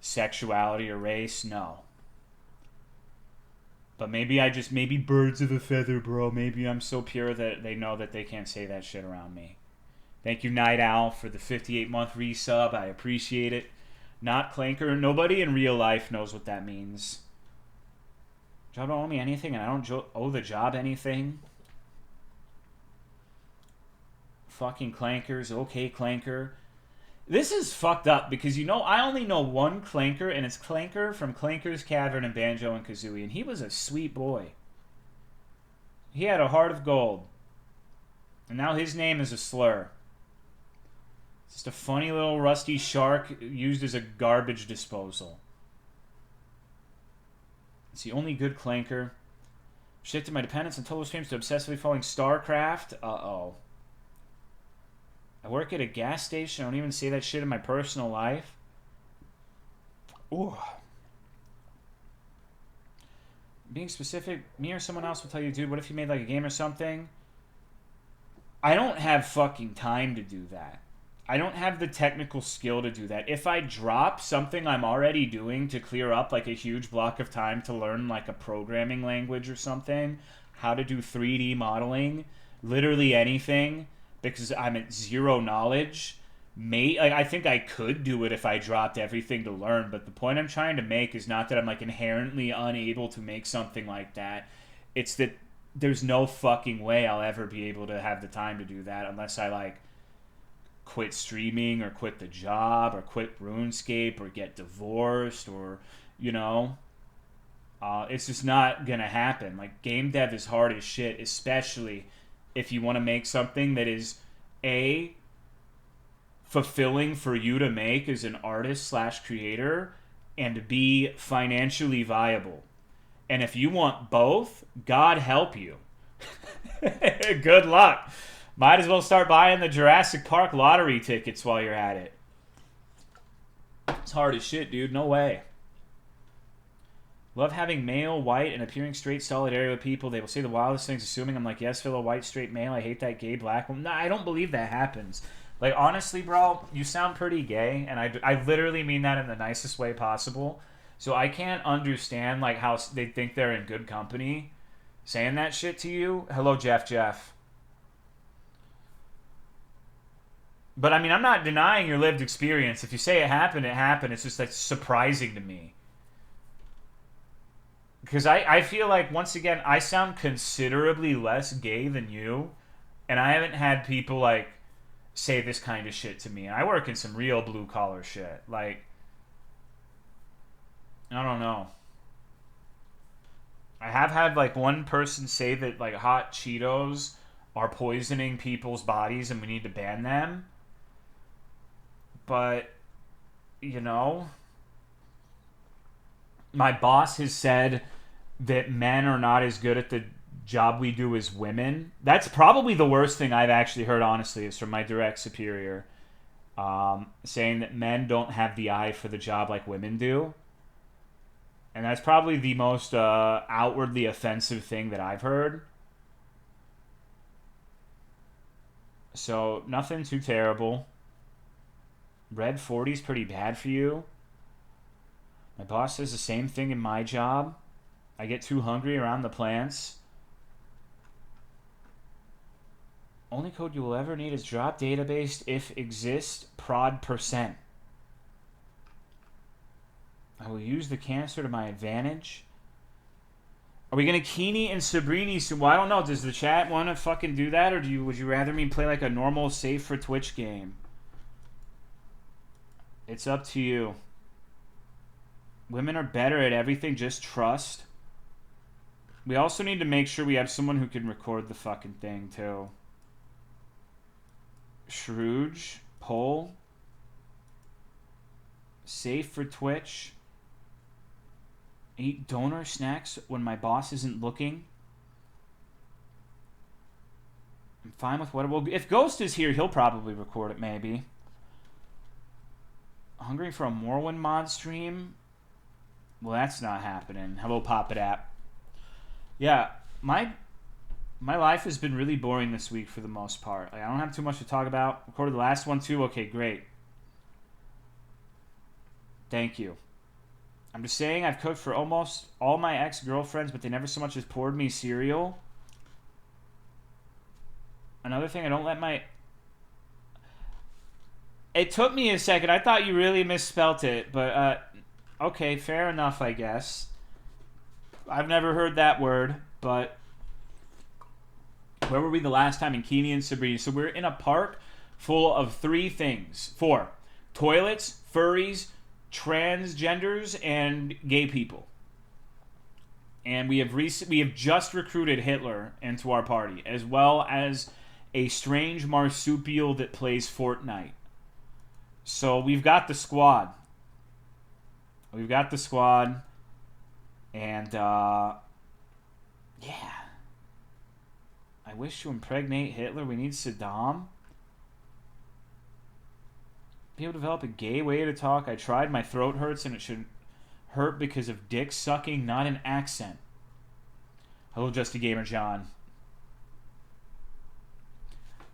sexuality or race, no. But maybe birds of a feather, bro. Maybe I'm so pure that they know that they can't say that shit around me. Thank you, Night Owl, for the 58-month resub. I appreciate it. Not Clanker. Nobody in real life knows what that means. Job don't owe me anything, and I don't owe the job anything. Fucking Clankers. Okay, Clanker. This is fucked up because, I only know one Clanker, and it's Clanker from Clanker's Cavern and Banjo and Kazooie, and he was a sweet boy. He had a heart of gold. And now his name is a slur. It's just a funny little rusty shark used as a garbage disposal. It's the only good Clanker. Shifted my dependence on total streams to obsessively following StarCraft. Uh-oh. I work at a gas station. I don't even say that shit in my personal life. Ooh. Being specific, me or someone else will tell you, dude, what if you made like a game or something? I don't have fucking time to do that. I don't have the technical skill to do that. If I drop something I'm already doing to clear up like a huge block of time to learn like a programming language or something, how to do 3D modeling, literally anything, because I'm at zero knowledge, I think I could do it if I dropped everything to learn, but the point I'm trying to make is not that I'm like inherently unable to make something like that. It's that there's no fucking way I'll ever be able to have the time to do that unless I like quit streaming or quit the job or quit RuneScape or get divorced or it's just not gonna happen. Like, game dev is hard as shit, especially if you want to make something that is A, fulfilling for you to make as an artist slash creator, and B, financially viable. And if you want both, God help you. Good luck. Might as well start buying the Jurassic Park lottery tickets while you're at it. It's hard as shit, dude. No way. Love having male, white, and appearing straight solidarity with people. They will say the wildest things, assuming I'm like, yes, fellow white, straight male. I hate that gay black woman. Nah, I don't believe that happens. Like, honestly, bro, you sound pretty gay, and I literally mean that in the nicest way possible. So I can't understand, like, how they think they're in good company saying that shit to you. Hello, Jeff. But, I mean, I'm not denying your lived experience. If you say it happened, it happened. It's just, like, surprising to me. Because I feel like, once again, I sound considerably less gay than you. And I haven't had people, like, say this kind of shit to me. And I work in some real blue-collar shit. Like, I don't know. I have had, like, one person say that, like, hot Cheetos are poisoning people's bodies and we need to ban them. But, my boss has said that men are not as good at the job we do as women. That's probably the worst thing I've actually heard, honestly, is from my direct superior, saying that men don't have the eye for the job like women do. And that's probably the most outwardly offensive thing that I've heard. So, nothing too terrible. Red 40's pretty bad for you. My boss says the same thing in my job. I get too hungry around the plants. Only code you will ever need is drop database if exist prod %. I will use the canister to my advantage. Are we gonna Kene and Sabrini soon? Well, I don't know. Does the chat want to fucking do that, or would you rather me play like a normal safe for Twitch game? It's up to you. Women are better at everything. Just trust. We also need to make sure we have someone who can record the fucking thing too. Shrooge, poll. Safe for Twitch. Eat donor snacks when my boss isn't looking. I'm fine with what it will be. If Ghost is here, he'll probably record it, maybe. Hungry for a Morrowind mod stream? Well, that's not happening. Hello, Pop It App. Yeah, my life has been really boring this week for the most part. Like, I don't have too much to talk about. Recorded the last one too. Okay, great. Thank you. I'm just saying I've cooked for almost all my ex-girlfriends, but they never so much as poured me cereal. Another thing, I don't let my... It took me a second. I thought you really misspelt it, but okay, fair enough, I guess. I've never heard that word, but where were we the last time? In Kene and Sabrini. So we're in a park full of 3 things. 4. Toilets, furries, transgenders, and gay people. And we have just recruited Hitler into our party, as well as a strange marsupial that plays Fortnite. So we've got the squad. We've got the squad. And, yeah. I wish to impregnate Hitler. We need Saddam. Be able to develop a gay way to talk. I tried. My throat hurts, and it should hurt because of dick sucking, not an accent. Hello, Justy Gamer John.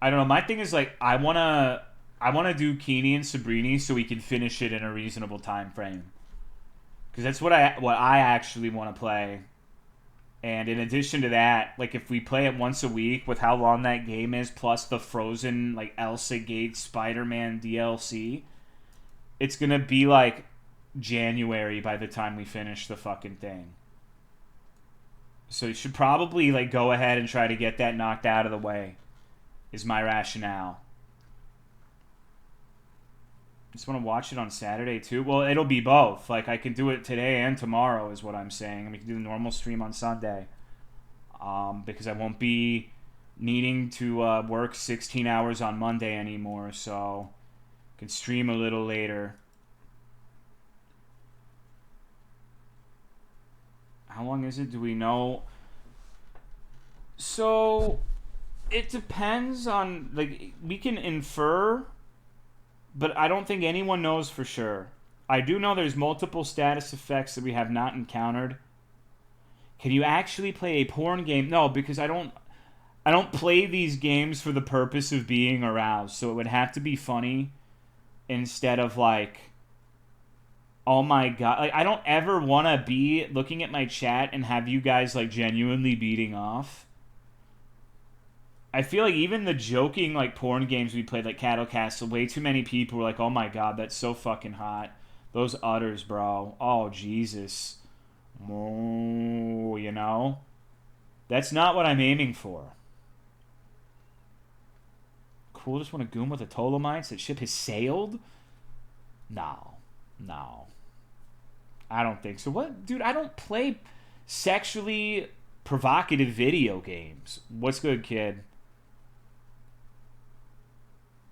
I don't know. My thing is, like, I wanna do Kene and Sabrini so we can finish it in a reasonable time frame. Because that's what I actually want to play. And in addition to that, like, if we play it once a week with how long that game is, plus the Frozen, like, Elsa Gate Spider-Man DLC, it's gonna be, like, January by the time we finish the fucking thing. So you should probably, like, go ahead and try to get that knocked out of the way, is my rationale. Just want to watch it on Saturday too. Well, it'll be both. Like, I can do it today and tomorrow is what I'm saying. And we can do the normal stream on Sunday. Because I won't be needing to work 16 hours on Monday anymore. So I can stream a little later. How long is it? Do we know? So it depends on, like, we can infer, but I don't think anyone knows for sure. I do know there's multiple status effects that we have not encountered. Can you actually play a porn game? No, because I don't play these games for the purpose of being aroused. So it would have to be funny instead of, like, oh my god. Like, I don't ever want to be looking at my chat and have you guys, like, genuinely beating off. I feel like even the joking, like, porn games we played, like Cattle Castle, way too many people were like, oh my god, that's so fucking hot. Those udders, bro. Oh, Jesus. Oh, you know? That's not what I'm aiming for. Cool, just want to goon with the Tolomites. That ship has sailed? No. I don't think so. What? Dude, I don't play sexually provocative video games. What's good, kid?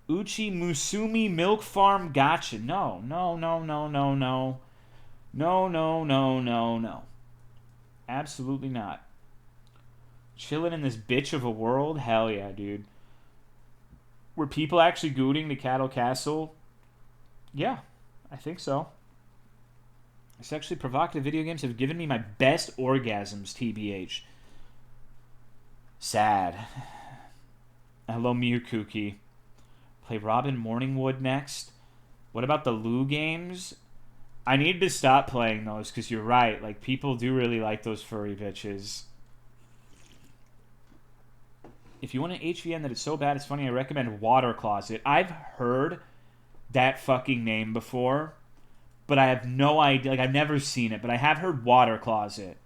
Uchi Musumi Milk Farm Gotcha. No. No. Absolutely not. Chilling in this bitch of a world? Hell yeah, dude. Were people actually gooning the Cattle Castle? Yeah, I think so. Sexually provocative video games have given me my best orgasms, TBH. Sad. Hello, Miyukuki. Play Robin Morningwood next. What about the Lou games? I need to stop playing those because you're right. Like, people do really like those furry bitches. If you want an HVN that is so bad it's funny, I recommend Water Closet. I've heard that fucking name before, but I have no idea. Like, I've never seen it, but I have heard Water Closet.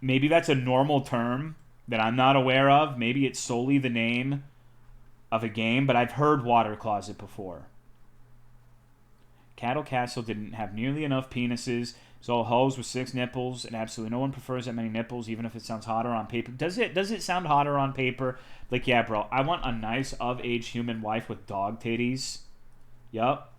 Maybe that's a normal term that I'm not aware of. Maybe it's solely the name of a game, but I've heard Water Closet before. Cattle Castle didn't have nearly enough penises. It's all hoes with 6 nipples, and absolutely no one prefers that many nipples, even if it sounds hotter on paper. Does it sound hotter on paper? Like, yeah, bro, I want a nice of-age human wife with dog titties. Yup.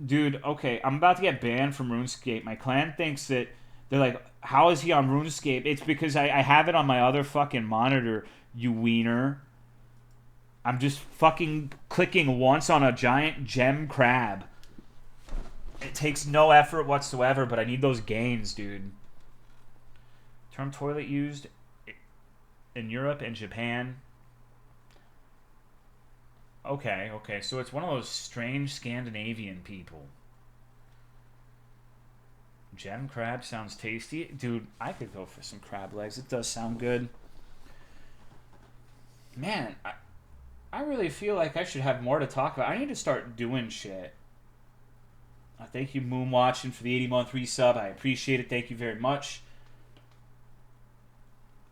Dude, okay, I'm about to get banned from RuneScape. My clan thinks that they're like, how is he on RuneScape? It's because I have it on my other fucking monitor, you wiener. I'm just fucking clicking once on a giant gem crab. It takes no effort whatsoever, but I need those gains, dude. Term toilet used in Europe and Japan. Okay, so it's one of those strange Scandinavian people. Gem crab sounds tasty. Dude, I could go for some crab legs. It does sound good. Man, I really feel like I should have more to talk about. I need to start doing shit. Thank you, Moonwatching, for the 80-month resub. I appreciate it. Thank you very much.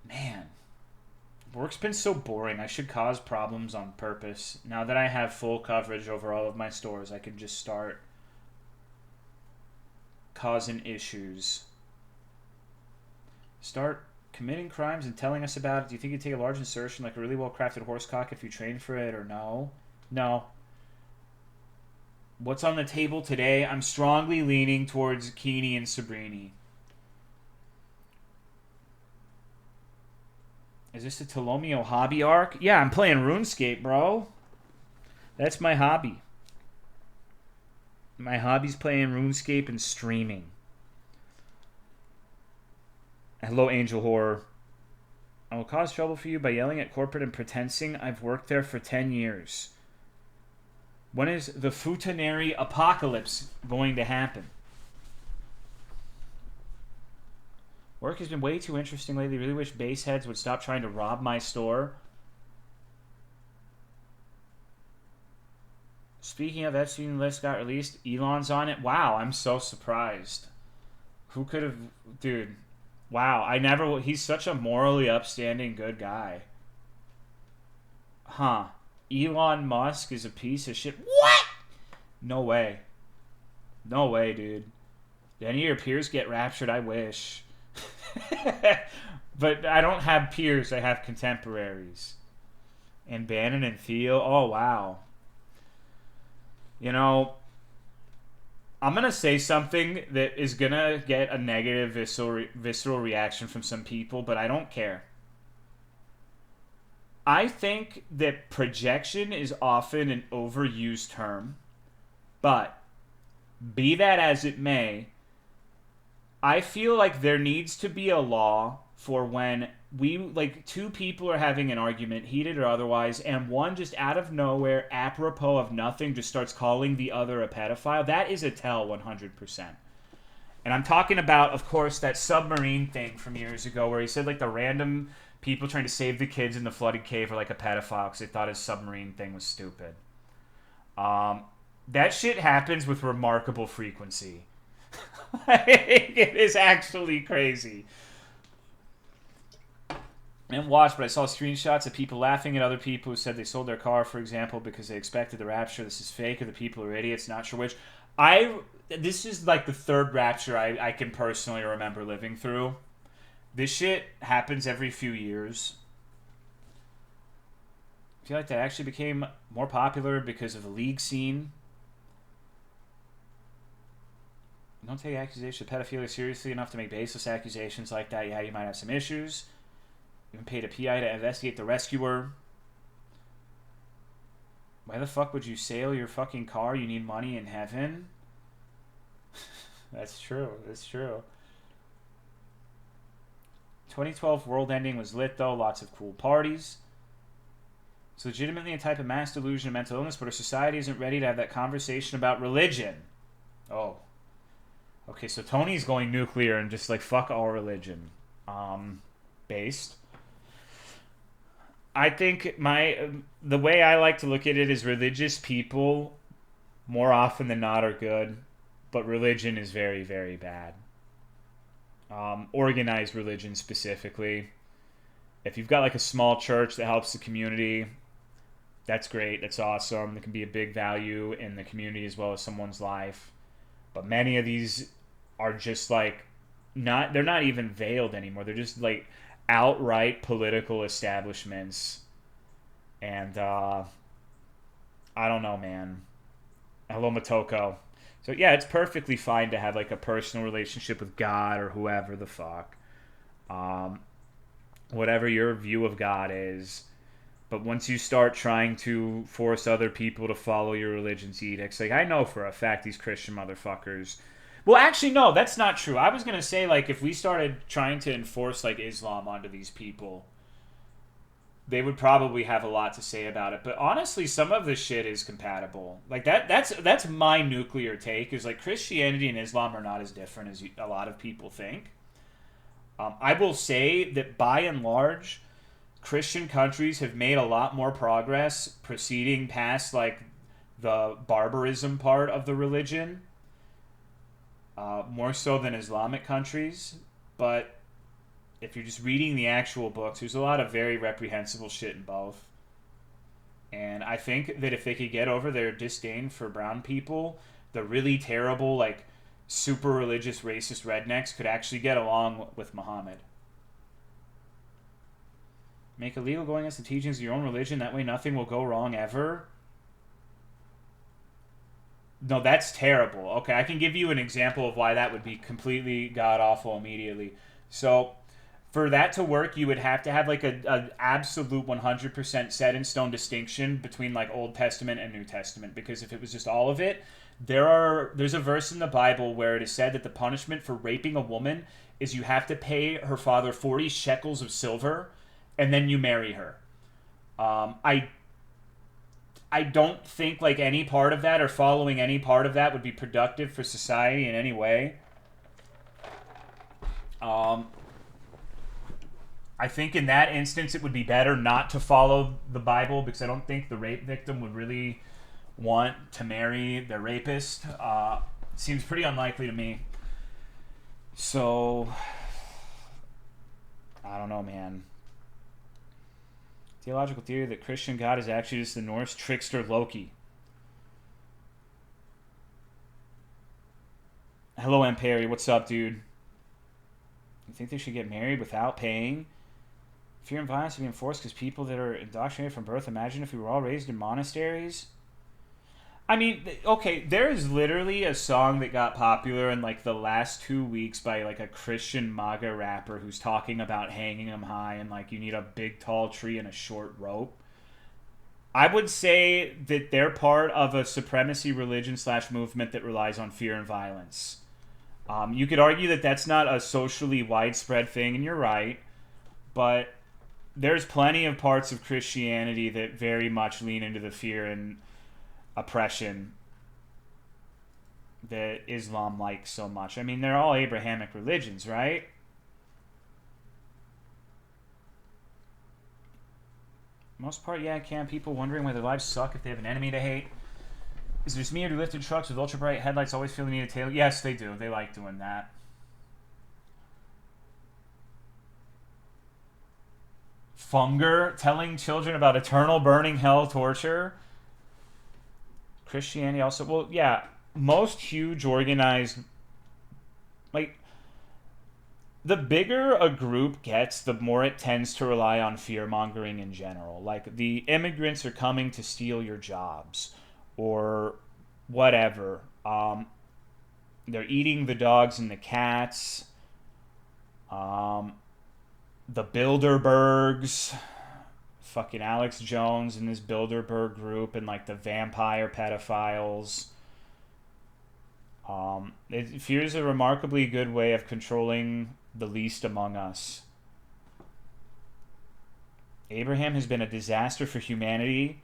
Man, work's been so boring. I should cause problems on purpose. Now that I have full coverage over all of my stores, I can just start causing issues. Start committing crimes and telling us about it. Do you think you'd take a large insertion like a really well-crafted horsecock if you trained for it, or no? No. What's on the table today? I'm strongly leaning towards Kene and Sabrini. Is this a Tolomeo hobby arc? Yeah, I'm playing RuneScape, bro. That's my hobby. My hobby's playing RuneScape and streaming. Hello, Angel Horror. I will cause trouble for you by yelling at corporate and pretending I've worked there for 10 years. When is the futanary apocalypse going to happen? Work has been way too interesting lately. Really wish base heads would stop trying to rob my store. Speaking of, Epstein list got released. Elon's on it. Wow, I'm so surprised. Who could have... Dude. Wow, I never... He's such a morally upstanding good guy. Huh. Elon Musk is a piece of shit. What? No way. No way, dude. Did any of your peers get raptured? I wish. But I don't have peers. I have contemporaries. And Bannon and Theo. Oh, wow. You know, I'm going to say something that is going to get a negative visceral reaction from some people, but I don't care. I think that projection is often an overused term, but be that as it may, I feel like there needs to be a law for when two people are having an argument, heated or otherwise, and one just out of nowhere, apropos of nothing, just starts calling the other a pedophile. That is a tell 100%. And I'm talking about, of course, that submarine thing from years ago where he said, like, the random people trying to save the kids in the flooded cave are like a pedophile because they thought his submarine thing was stupid. That shit happens with remarkable frequency. It is actually crazy. I didn't watch, but I saw screenshots of people laughing at other people who said they sold their car, for example, because they expected the rapture. This is fake, or the people are idiots. Not sure which. This is like the third rapture I can personally remember living through. This shit happens every few years. I feel like that actually became more popular because of the league scene. Don't take accusations of pedophilia seriously enough to make baseless accusations like that. Yeah, you might have some issues. Even paid a PI to investigate the rescuer. Why the fuck would you sail your fucking car? You need money in heaven? That's true. That's true. 2012 world ending was lit, though. Lots of cool parties. It's legitimately a type of mass delusion of mental illness, but our society isn't ready to have that conversation about religion. Oh. Okay, so Tony's going nuclear and just like fuck all religion. Based. I think the way I like to look at it is religious people more often than not are good, but religion is very, very bad. Organized religion specifically. If you've got like a small church that helps the community, that's great. That's awesome. There can be a big value in the community as well as someone's life. But many of these are just like they're not even veiled anymore. They're just like outright political establishments. And I don't know, man. Hello, Motoko. So yeah, it's perfectly fine to have like a personal relationship with God or whoever the fuck. Um, Whatever your view of God is. But once you start trying to force other people to follow your religion's edicts, like I know for a fact these Christian motherfuckers. Well, actually, no, that's not true. I was gonna say like if we started trying to enforce like Islam onto these people, they would probably have a lot to say about it. But honestly, some of this shit is compatible. Like that's my nuclear take. Is like Christianity and Islam are not as different as a lot of people think. I will say that by and large, Christian countries have made a lot more progress proceeding past like the barbarism part of the religion, more so than Islamic countries. But if you're just reading the actual books, there's a lot of very reprehensible shit in both. And I think that if they could get over their disdain for brown people, the really terrible, like, super religious, racist rednecks could actually get along with Muhammad. Make illegal going against the teachings of your own religion. That way nothing will go wrong ever. No, that's terrible. Okay, I can give you an example of why that would be completely god-awful immediately. So, for that to work, you would have to have like a absolute 100% set in stone distinction between like Old Testament and New Testament. Because if it was just all of it, there's a verse in the Bible where it is said that the punishment for raping a woman is you have to pay her father 40 shekels of silver, and then you marry her. I don't think like any part of that or following any part of that would be productive for society in any way. I think in that instance it would be better not to follow the Bible because I don't think the rape victim would really want to marry their rapist. Seems pretty unlikely to me. So, I don't know, man. Theological theory that Christian God is actually just the Norse trickster Loki. Hello, Amperi. What's up, dude? You think they should get married without paying? Fear and violence to be enforced because people that are indoctrinated from birth. Imagine if we were all raised in monasteries. I mean, okay, there is literally a song that got popular in like the last 2 weeks by like a Christian MAGA rapper who's talking about hanging them high and like you need a big tall tree and a short rope. I would say that they're part of a supremacy religion / movement that relies on fear and violence. You could argue that that's not a socially widespread thing, and you're right, but there's plenty of parts of Christianity that very much lean into the fear and oppression that Islam likes so much. I mean, they're all Abrahamic religions, right? Most part, yeah, can. People wondering why their lives suck if they have an enemy to hate. Is it just me or do lifted trucks with ultra bright headlights always feel the need to tail? Yes, they do. They like doing that. Funger telling children about eternal burning hell torture. Christianity also, well, yeah, most huge organized, like, the bigger a group gets, the more it tends to rely on fear mongering in general. Like, the immigrants are coming to steal your jobs, or whatever. They're eating the dogs and the cats. The Bilderbergs, fucking Alex Jones and this Bilderberg group, and like the vampire pedophiles. Fear is a remarkably good way of controlling the least among us. Abraham has been a disaster for humanity.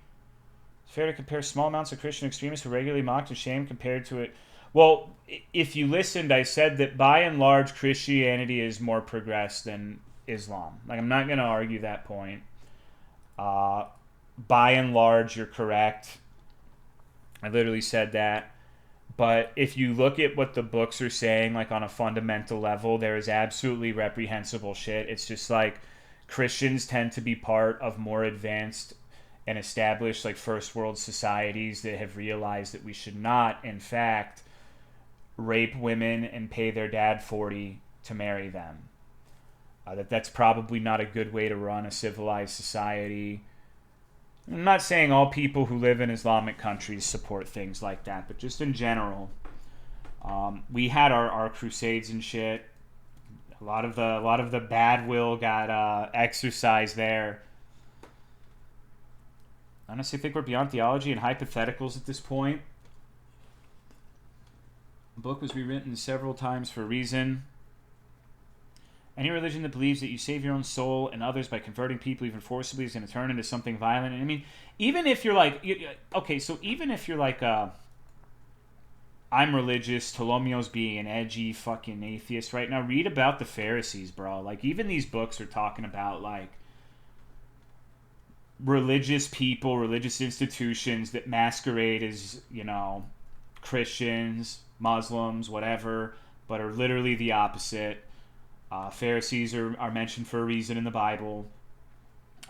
It's fair to compare small amounts of Christian extremists who regularly mocked and shamed compared to it. Well, if you listened, I said that by and large Christianity is more progressed than Islam. Like, I'm not going to argue that point. By and large, you're correct. I literally said that. But if you look at what the books are saying, like on a fundamental level, there is absolutely reprehensible shit. It's just like Christians tend to be part of more advanced and established, like, first world societies that have realized that we should not, in fact, rape women and pay their dad 40 to marry them. That's probably not a good way to run a civilized society. I'm not saying all people who live in Islamic countries support things like that, but just in general, we had our crusades and shit. A lot of the bad will got exercised there. I honestly think we're beyond theology and hypotheticals at this point. The book was rewritten several times for a reason. Any religion that believes that you save your own soul and others by converting people even forcibly is going to turn into something violent. And I mean, even if you're like, okay, so even if you're like, I'm religious, Tolomeo's being an edgy fucking atheist right now, read about the Pharisees, bro. Like, even these books are talking about, like, religious people, religious institutions that masquerade as, Christians, Muslims, whatever, but are literally the opposite. Pharisees are mentioned for a reason in the Bible.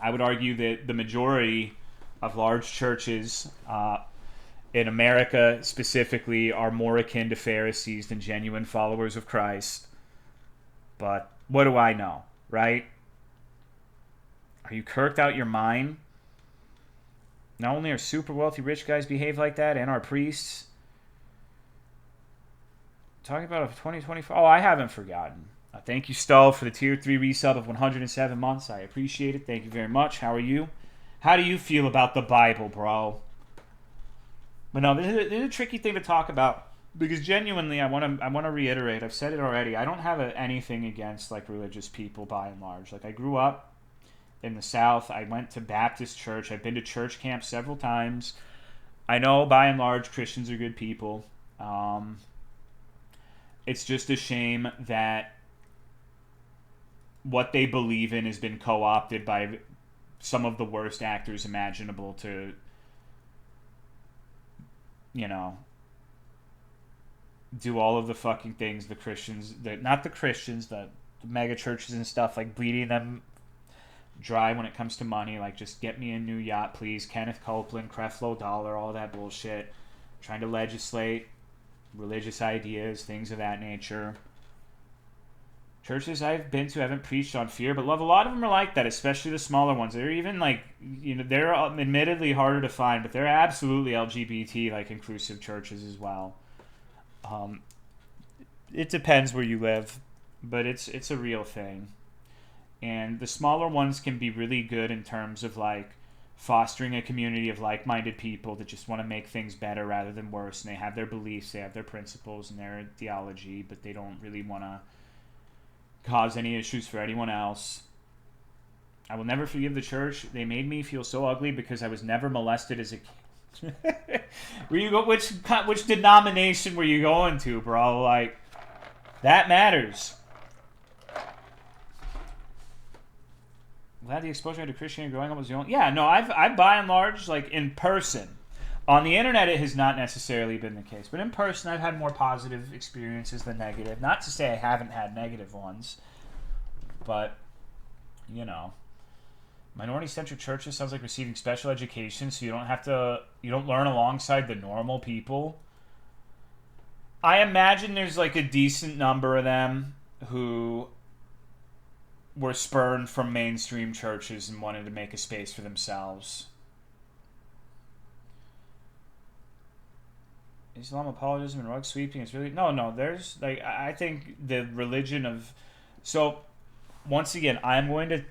I would argue that the majority of large churches in America specifically are more akin to Pharisees than genuine followers of Christ. But what do I know, right? Are you kirked out your mind? Not only are super wealthy rich guys behave like that, and our priests. Talking about a 2024. Oh, I haven't forgotten. Thank you, Stowe, for the tier 3 resub of 107 months. I appreciate it. Thank you very much. How are you? How do you feel about the Bible, bro? But no, this is a tricky thing to talk about, because genuinely, I want to reiterate. I've said it already. I don't have anything against, like, religious people by and large. Like, I grew up in the South. I went to Baptist church. I've been to church camp several times. I know by and large Christians are good people. It's just a shame that what they believe in has been co-opted by some of the worst actors imaginable to, do all of the fucking things the Christians, not the Christians, the mega churches and stuff, like bleeding them dry when it comes to money. Like, just get me a new yacht, please. Kenneth Copeland, Creflo Dollar, all that bullshit. Trying to legislate religious ideas, things of that nature. Churches I've been to haven't preached on fear, but love. A lot of them are like that, especially the smaller ones. They're even like, they're admittedly harder to find, but they're absolutely LGBT, like, inclusive churches as well. It depends where you live, but it's a real thing. And the smaller ones can be really good in terms of, like, fostering a community of like-minded people that just want to make things better rather than worse. And they have their beliefs, they have their principles and their theology, but they don't really want to cause any issues for anyone else. I will never forgive the church. They made me feel so ugly because I was never molested as a kid. Where you go? Which denomination were you going to, bro? Like, that matters. Glad the exposure to Christianity growing up was the only. Yeah, no, I've by and large, like, in person. On the internet, it has not necessarily been the case. But in person, I've had more positive experiences than negative. Not to say I haven't had negative ones. But, minority-centric churches sounds like receiving special education, so you don't learn alongside the normal people. I imagine there's, like, a decent number of them who were spurned from mainstream churches and wanted to make a space for themselves. Islam apologism and rug sweeping is really no. There's, like, I think the religion of, so once again, I'm going to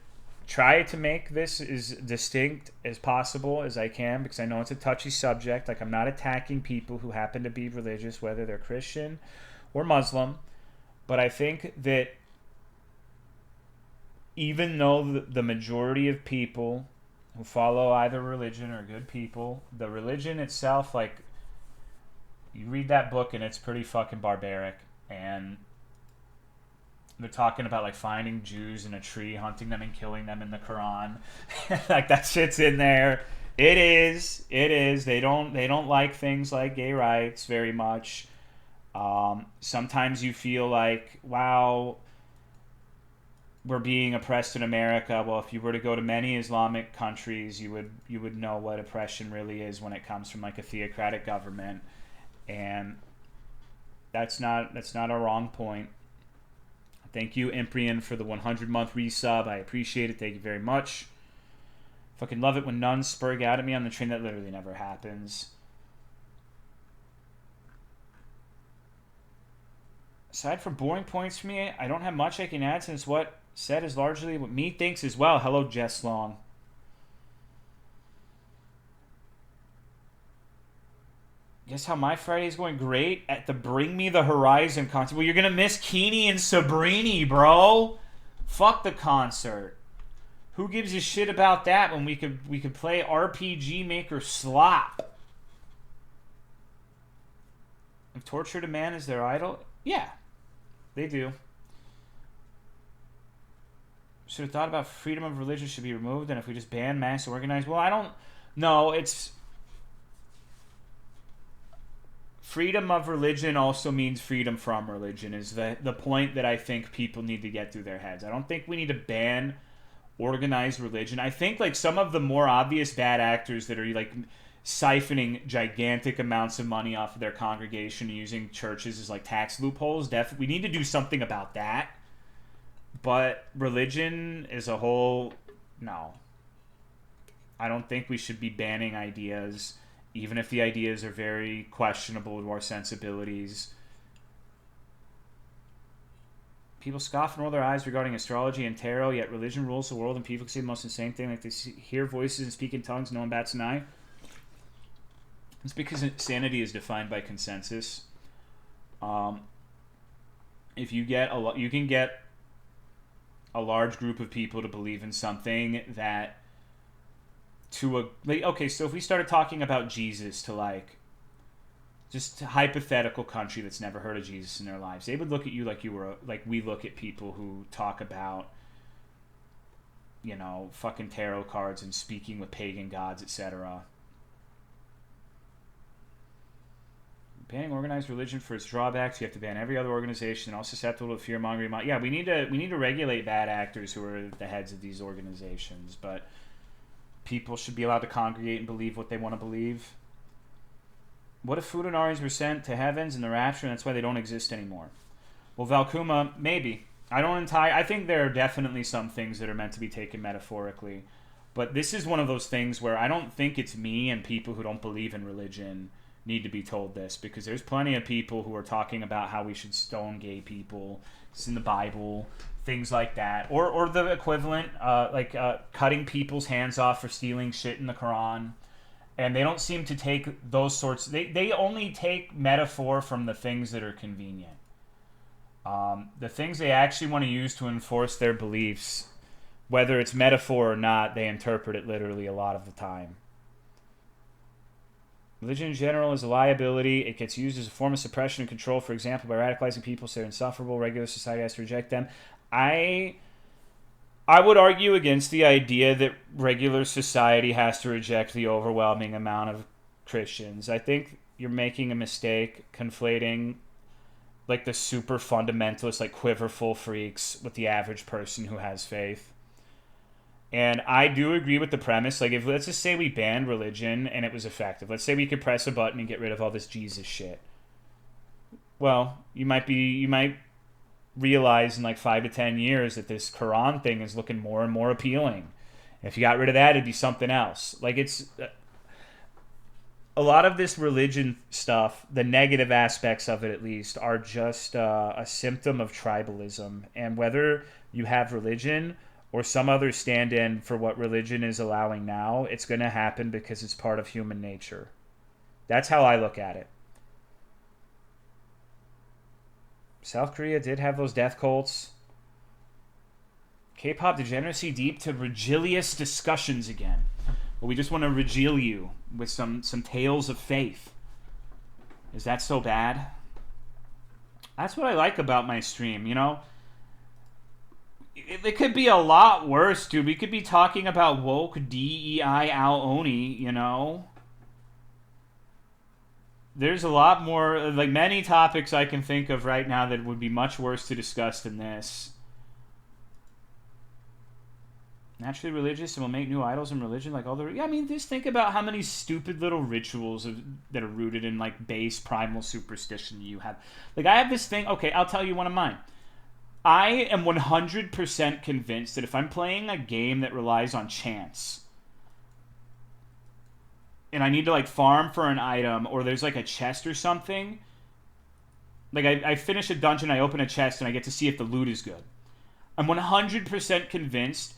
try to make this as distinct as possible as I can, because I know it's a touchy subject. Like, I'm not attacking people who happen to be religious, whether they're Christian or Muslim, but I think that even though the majority of people who follow either religion are good people, the religion itself, like, you read that book and it's pretty fucking barbaric. And they're talking about like finding Jews in a tree, hunting them and killing them in the Quran. Like that shit's in there. It is. It is. They don't like things like gay rights very much. Sometimes you feel like, wow, we're being oppressed in America. Well, if you were to go to many Islamic countries, you would know what oppression really is when it comes from like a theocratic government, and that's not a wrong point. Thank you, Imprian, for the 100-month resub. I appreciate it. Thank you very much. Fucking love it when nuns spurg out at me on the train. That literally never happens. Aside from boring points for me, I don't have much I can add since what said is largely what me thinks as well. Hello, Jess Long. Guess how my Friday is going? Great at the Bring Me the Horizon concert. Well, you're gonna miss Kene and Sabrini, bro. Fuck the concert. Who gives a shit about that when we could play RPG Maker Slop? If tortured a man is their idol, yeah, they do. Should have thought about freedom of religion should be removed, and if we just ban mass organized, well, I don't. No, it's freedom of religion also means freedom from religion. Is the point that I think people need to get through their heads. I don't think we need to ban organized religion. I think like some of the more obvious bad actors that are like siphoning gigantic amounts of money off of their congregation using churches as like tax loopholes, definitely we need to do something about that. But religion as a whole, no. I don't think we should be banning ideas, even if the ideas are very questionable to our sensibilities. People scoff and roll their eyes regarding astrology and tarot, yet religion rules the world and people can say the most insane thing, like they hear voices and speak in tongues, no one bats an eye. It's because insanity is defined by consensus. If you get you can get a large group of people to believe in something that okay, so if we started talking about Jesus to like just a hypothetical country that's never heard of Jesus in their lives, they would look at you like you were like we look at people who talk about, you know, fucking tarot cards and speaking with pagan gods, etc. Banning organized religion for its drawbacks. You have to ban every other organization all susceptible to fear mongering. Yeah, we need to regulate bad actors who are the heads of these organizations, but people should be allowed to congregate and believe what they want to believe. What if Funaris were sent to heavens in the rapture and that's why they don't exist anymore? Well, Valkuma, maybe. I think there are definitely some things that are meant to be taken metaphorically, but this is one of those things where I don't think it's me and people who don't believe in religion need to be told this, because there's plenty of people who are talking about how we should stone gay people. It's in the Bible, things like that, or the equivalent, cutting people's hands off for stealing shit in the Quran, and they don't seem to take those sorts. They only take metaphor from the things that are convenient. The things they actually want to use to enforce their beliefs, whether it's metaphor or not, they interpret it literally a lot of the time. Religion in general is a liability. It gets used as a form of suppression and control, for example, by radicalizing people so they're insufferable. Regular society has to reject them. I would argue against the idea that regular society has to reject the overwhelming amount of Christians. I think you're making a mistake conflating like the super fundamentalist, like quiverful freaks with the average person who has faith. And I do agree with the premise. Like, if let's just say we banned religion and it was effective. Let's say we could press a button and get rid of all this Jesus shit. Well, you might realize in like 5 to 10 years that this Quran thing is looking more and more appealing. If you got rid of that, it'd be something else. Like, it's a lot of this religion stuff, the negative aspects of it at least, are just a symptom of tribalism. And whether you have religion or some other stand-in for what religion is allowing now, it's going to happen because it's part of human nature. That's how I look at it. South Korea did have those death cults. K-pop degeneracy deep to regilious discussions again. But we just want to regale you with some tales of faith. Is that so bad? That's what I like about my stream, you know? It could be a lot worse, dude. We could be talking about woke DEI Al Oni, you know? There's a lot more, like many topics I can think of right now that would be much worse to discuss than this. Naturally religious and will make new idols in religion like all the... Yeah, I mean, just think about how many stupid little rituals that are rooted in, like, base primal superstition you have. Like, I have this thing... Okay, I'll tell you one of mine. I am 100% convinced that if I'm playing a game that relies on chance, and I need to, like, farm for an item, or there's, like, a chest or something... Like, I finish a dungeon, I open a chest, and I get to see if the loot is good. I'm 100% convinced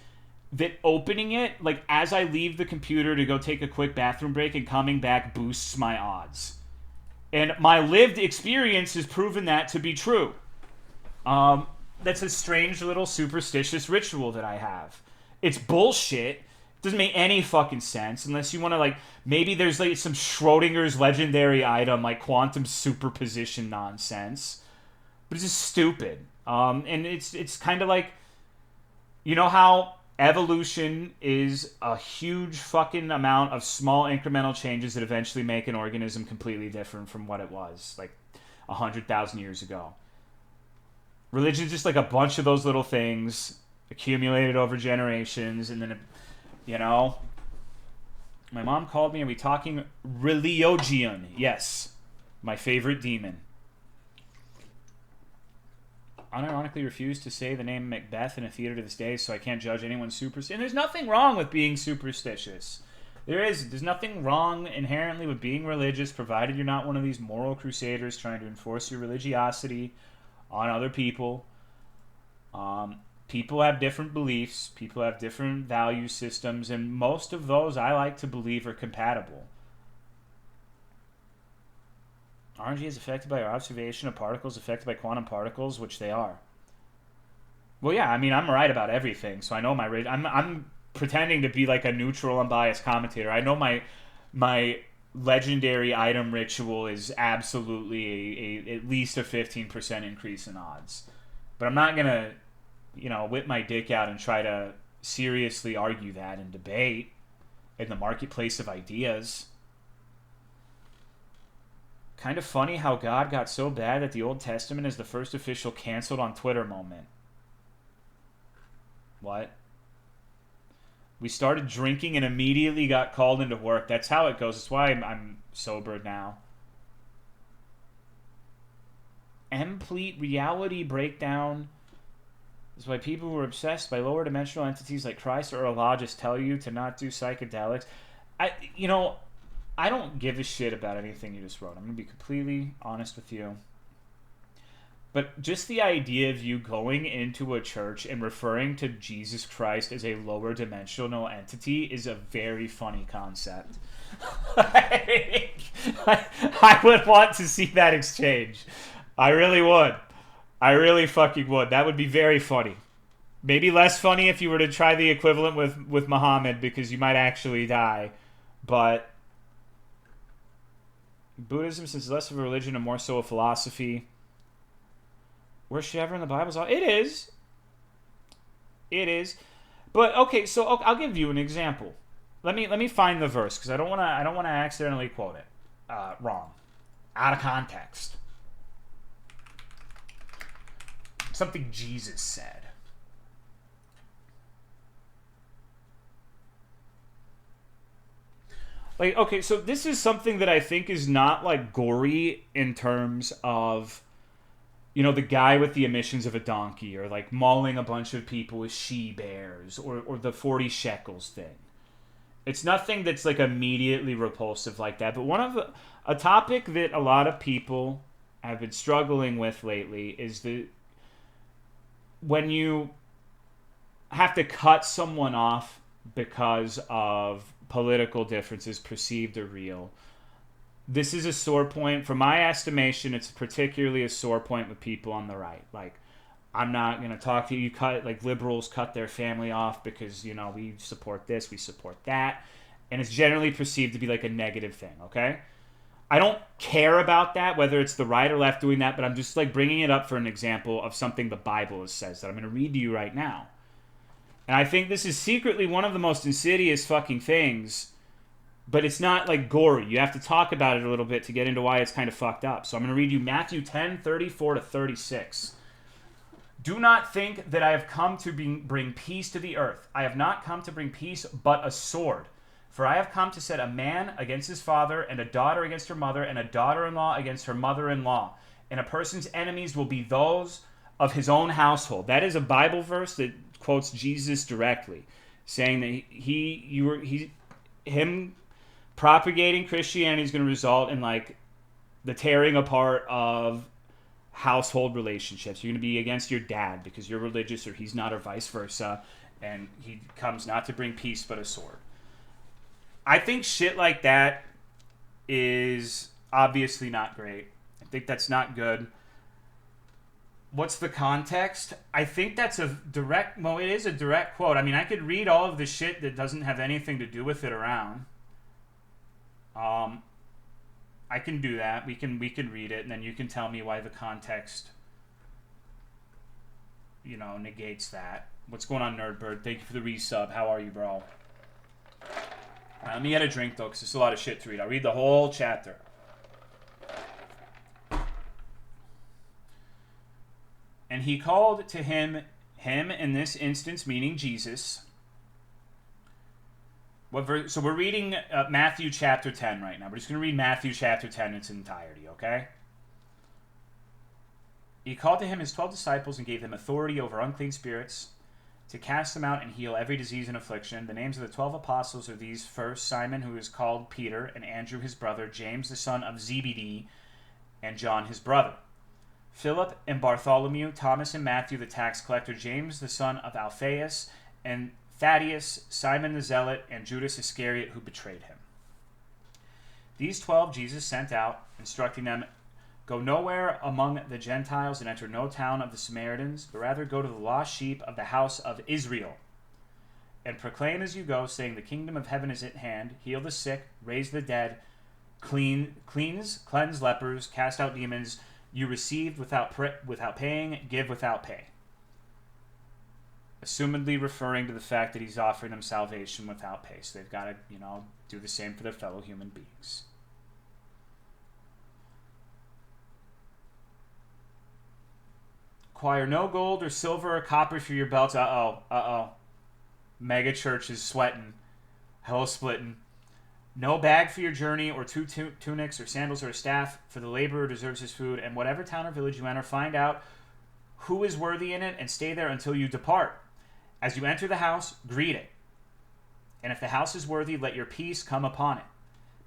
that opening it, like, as I leave the computer to go take a quick bathroom break and coming back boosts my odds. And my lived experience has proven that to be true. That's a strange little superstitious ritual that I have. It's bullshit. It doesn't make any fucking sense unless you want to, like, maybe there's, like, some Schrodinger's legendary item, like quantum superposition nonsense. But it's just stupid. And it's kind of like, you know how evolution is a huge fucking amount of small incremental changes that eventually make an organism completely different from what it was, like 100,000 years ago. Religion is just like a bunch of those little things accumulated over generations, and then, you know... My mom called me, are we talking religion? Yes. My favorite demon. Unironically refused to say the name Macbeth in a theater to this day, so I can't judge anyone superstitious. And there's nothing wrong with being superstitious. There's nothing wrong inherently with being religious, provided you're not one of these moral crusaders trying to enforce your religiosity on other people. People have different beliefs, people have different value systems, and most of those I like to believe are compatible. RNG is affected by our observation of particles affected by quantum particles, which they are. Well, yeah, I mean, I'm right about everything, so I know I'm pretending to be like a neutral, unbiased commentator. I know my legendary item ritual is absolutely at least a 15% increase in odds. But I'm not going to, you know, whip my dick out and try to seriously argue that in debate in the marketplace of ideas. Kind of funny how God got so bad that the Old Testament is the first official canceled on Twitter moment. What? We started drinking and immediately got called into work. That's how it goes. That's why I'm sober now. Complete reality breakdown is why people who are obsessed by lower dimensional entities like Christ or Allah just tell you to not do psychedelics. I don't give a shit about anything you just wrote. I'm going to be completely honest with you. But just the idea of you going into a church and referring to Jesus Christ as a lower dimensional entity is a very funny concept. I would want to see that exchange. I really would. I really fucking would. That would be very funny. Maybe less funny if you were to try the equivalent with Muhammad, because you might actually die. But Buddhism, since less of a religion and more so a philosophy. Worship ever in the Bible? It is. It is. But okay, so I'll give you an example. Let me find the verse, because I don't want to accidentally quote it wrong, out of context. Something Jesus said. Like, okay, so this is something that I think is not, like, gory in terms of, you know, the guy with the emissions of a donkey, or, like, mauling a bunch of people with she-bears, or the 40 shekels thing. It's nothing that's, like, immediately repulsive like that. But a topic that a lot of people have been struggling with lately is when you have to cut someone off because of political differences, perceived or real. This is a sore point. From my estimation, it's particularly a sore point with people on the right. Like, I'm not going to talk to you. You cut, like, liberals cut their family off because, you know, we support this, we support that. And it's generally perceived to be like a negative thing, okay? I don't care about that, whether it's the right or left doing that, but I'm just like bringing it up for an example of something the Bible says that I'm going to read to you right now. And I think this is secretly one of the most insidious fucking things, but it's not like gory. You have to talk about it a little bit to get into why it's kind of fucked up. So I'm going to read you Matthew 10:34 to 36. Do not think that I have come to bring peace to the earth. I have not come to bring peace, but a sword. For I have come to set a man against his father, and a daughter against her mother, and a daughter-in-law against her mother-in-law. And a person's enemies will be those of his own household. That is a Bible verse that quotes Jesus directly, saying that him propagating Christianity is going to result in like the tearing apart of household relationships. You're going to be against your dad because you're religious, or he's not, or vice versa. And he comes not to bring peace but a sword. I think shit like that is obviously not great. I think that's not good. What's the context? I think that's a direct... Well, it is a direct quote. I mean, I could read all of the shit that doesn't have anything to do with it around. I can do that. We can read it, and then you can tell me why the context, you know, negates that. What's going on, Nerdbird? Thank you for the resub. How are you, bro? Let me get a drink, though, because there's a lot of shit to read. I'll read the whole chapter. And he called to him in this instance, meaning Jesus. So we're reading Matthew chapter 10 right now. We're just going to read Matthew chapter 10 in its entirety, okay? He called to him his 12 disciples and gave them authority over unclean spirits, to cast them out and heal every disease and affliction. The names of the 12 apostles are these: first, Simon, who is called Peter, and Andrew his brother, James the son of Zebedee, and John his brother, Philip and Bartholomew, Thomas and Matthew the tax collector, James the son of Alphaeus, and Thaddeus, Simon the zealot, and Judas Iscariot, who betrayed him. These 12 Jesus sent out, instructing them, "Go nowhere among the Gentiles and enter no town of the Samaritans, but rather go to the lost sheep of the house of Israel. And proclaim as you go, saying, the kingdom of heaven is at hand. Heal the sick, raise the dead, cleanse lepers, cast out demons. You received without paying, give without pay." Assumedly referring to the fact that he's offering them salvation without pay. So they've got to, you know, do the same for their fellow human beings. Acquire no gold or silver or copper for your belts. Mega church is sweating. Hell splitting. No bag for your journey, or two tunics, or sandals, or a staff, for the laborer deserves his food. And whatever town or village you enter, find out who is worthy in it, and stay there until you depart. As you enter the house, greet it. And if the house is worthy, let your peace come upon it.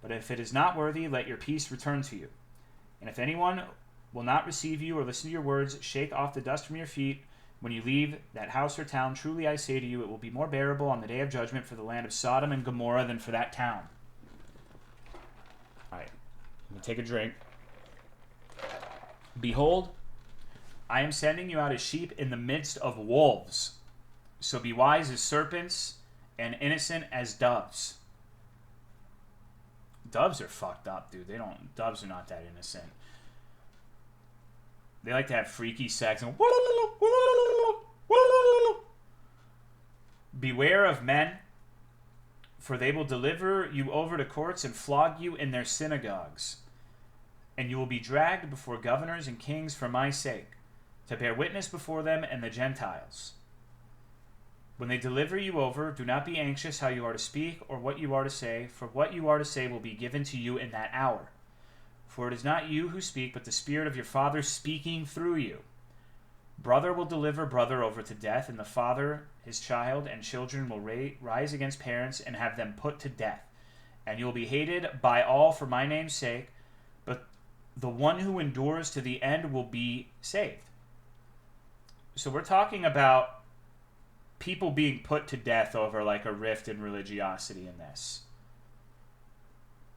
But if it is not worthy, let your peace return to you. And if anyone will not receive you or listen to your words, shake off the dust from your feet when you leave that house or town. Truly I say to you, it will be more bearable on the day of judgment for the land of Sodom and Gomorrah than for that town. All right, I'm going to take a drink. Behold, I am sending you out as sheep in the midst of wolves. So be wise as serpents and innocent as doves. Doves are fucked up, dude. Doves are not that innocent. They like to have freaky sex and beware of men, for they will deliver you over to courts and flog you in their synagogues. And you will be dragged before governors and kings for my sake, to bear witness before them and the Gentiles. When they deliver you over, do not be anxious how you are to speak or what you are to say, for what you are to say will be given to you in that hour. For it is not you who speak, but the Spirit of your Father speaking through you. Brother will deliver brother over to death, and the father his child, and children will rise against parents and have them put to death. And you will be hated by all for my name's sake, but the one who endures to the end will be saved. So we're talking about people being put to death over like a rift in religiosity in this.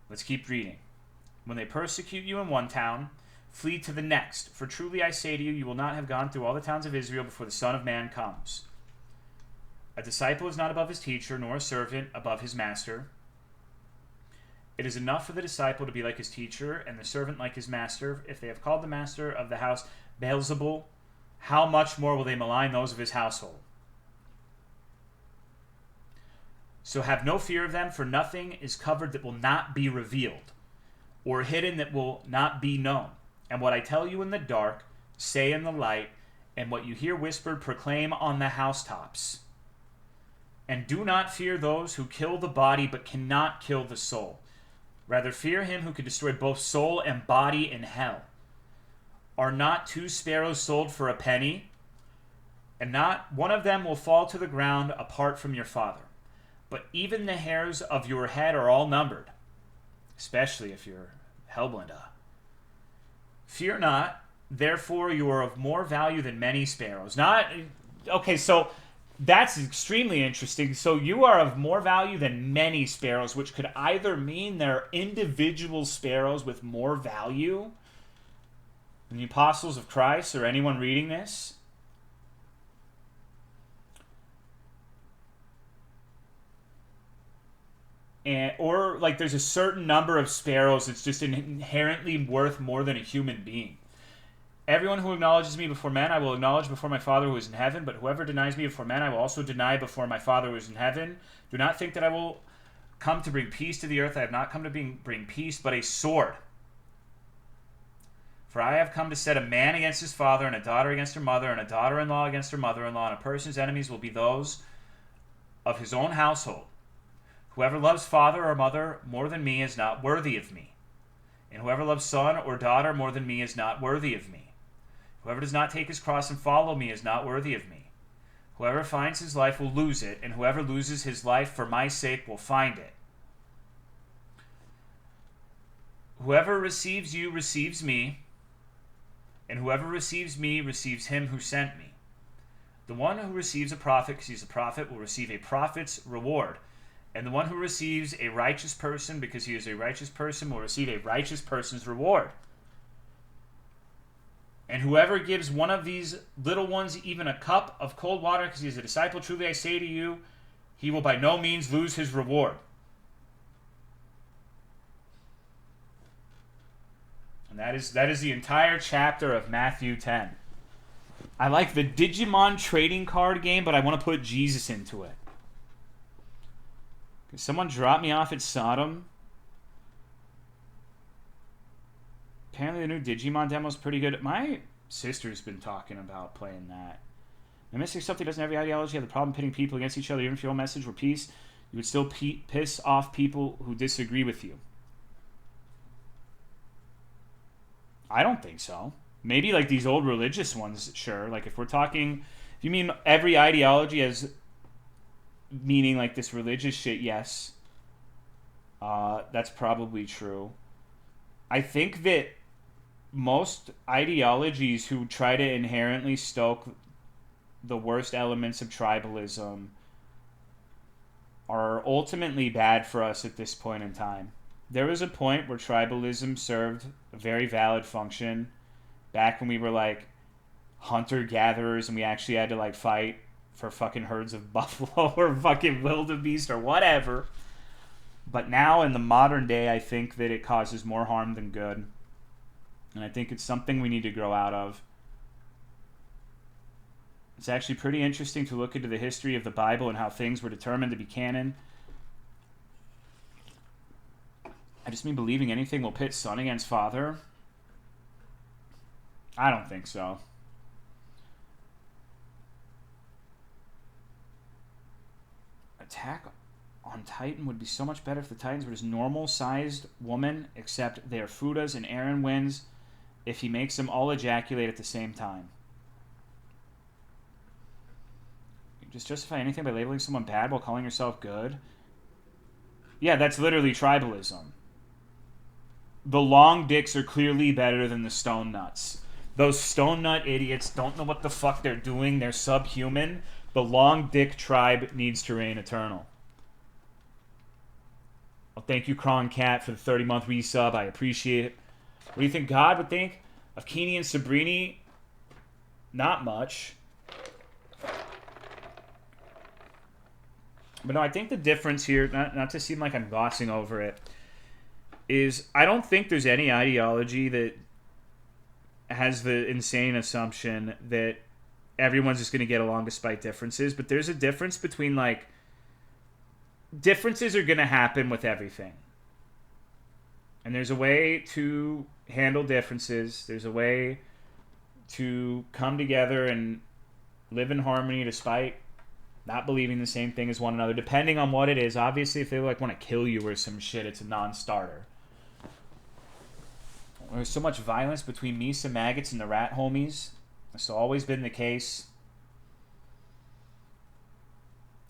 Let's keep reading. When they persecute you in one town, flee to the next. For truly I say to you, you will not have gone through all the towns of Israel before the Son of Man comes. A disciple is not above his teacher, nor a servant above his master. It is enough for the disciple to be like his teacher, and the servant like his master. If they have called the master of the house Beelzebul, how much more will they malign those of his household? So have no fear of them, for nothing is covered that will not be revealed, or hidden that will not be known. And what I tell you in the dark, say in the light, and what you hear whispered, proclaim on the housetops. And do not fear those who kill the body, but cannot kill the soul. Rather fear him who can destroy both soul and body in hell. Are not 2 sparrows sold for a penny? And not one of them will fall to the ground apart from your Father. But even the hairs of your head are all numbered, especially if you're Hellblinda. Fear not, therefore you are of more value than many sparrows. Okay, so that's extremely interesting. So you are of more value than many sparrows, which could either mean they're individual sparrows with more value than the apostles of Christ or anyone reading this. Or like there's a certain number of sparrows that's just inherently worth more than a human being. Everyone who acknowledges me before men, I will acknowledge before my Father who is in heaven. But whoever denies me before men, I will also deny before my Father who is in heaven. Do not think that I will come to bring peace to the earth. I have not come to bring peace, but a sword. For I have come to set a man against his father, and a daughter against her mother, and a daughter-in-law against her mother-in-law, and a person's enemies will be those of his own household. Whoever loves father or mother more than me is not worthy of me. And whoever loves son or daughter more than me is not worthy of me. Whoever does not take his cross and follow me is not worthy of me. Whoever finds his life will lose it, and whoever loses his life for my sake will find it. Whoever receives you receives me, and whoever receives me receives him who sent me. The one who receives a prophet because he's a prophet will receive a prophet's reward. And the one who receives a righteous person because he is a righteous person will receive a righteous person's reward. And whoever gives one of these little ones even a cup of cold water because he is a disciple, truly I say to you, he will by no means lose his reward. And that is the entire chapter of Matthew 10. I like the Digimon trading card game, but I want to put Jesus into it. Someone dropped me off at Sodom. Apparently the new Digimon demo is pretty good. My sister's been talking about playing that. The Mystic Something doesn't have the ideology, have the problem pitting people against each other. Even if your message were peace, you would still piss off people who disagree with you. I don't think so. Maybe like these old religious ones, sure. Like if we're talking, if you mean every ideology as meaning like this religious shit, yes. That's probably true. I think that most ideologies who try to inherently stoke the worst elements of tribalism are ultimately bad for us at this point in time. There was a point where tribalism served a very valid function back when we were like hunter-gatherers and we actually had to like fight for fucking herds of buffalo or fucking wildebeest or whatever. But now in the modern day, I think that it causes more harm than good. And I think it's something we need to grow out of. It's actually pretty interesting to look into the history of the Bible and how things were determined to be canon. I just mean believing anything will pit son against father. I don't think so. Attack on Titan would be so much better if the Titans were just normal-sized women, except they are Fudas and Aaron wins if he makes them all ejaculate at the same time. You just justify anything by labeling someone bad while calling yourself good? Yeah, that's literally tribalism. The long dicks are clearly better than the stone nuts. Those stone nut idiots don't know what the fuck they're doing. They're subhuman. The long dick tribe needs to reign eternal. Well, thank you, Kron Cat, for the 30-month resub. I appreciate it. What do you think God would think? Of Kene and Sabrini, not much. But no, I think the difference here, not to seem like I'm glossing over it, is I don't think there's any ideology that has the insane assumption that everyone's just going to get along despite differences. But there's a difference between, like, differences are going to happen with everything. And there's a way to handle differences. There's a way to come together and live in harmony despite not believing the same thing as one another, depending on what it is. Obviously, if they like want to kill you or some shit, it's a non-starter. There's so much violence between me, some maggots, and the rat homies. That's always been the case.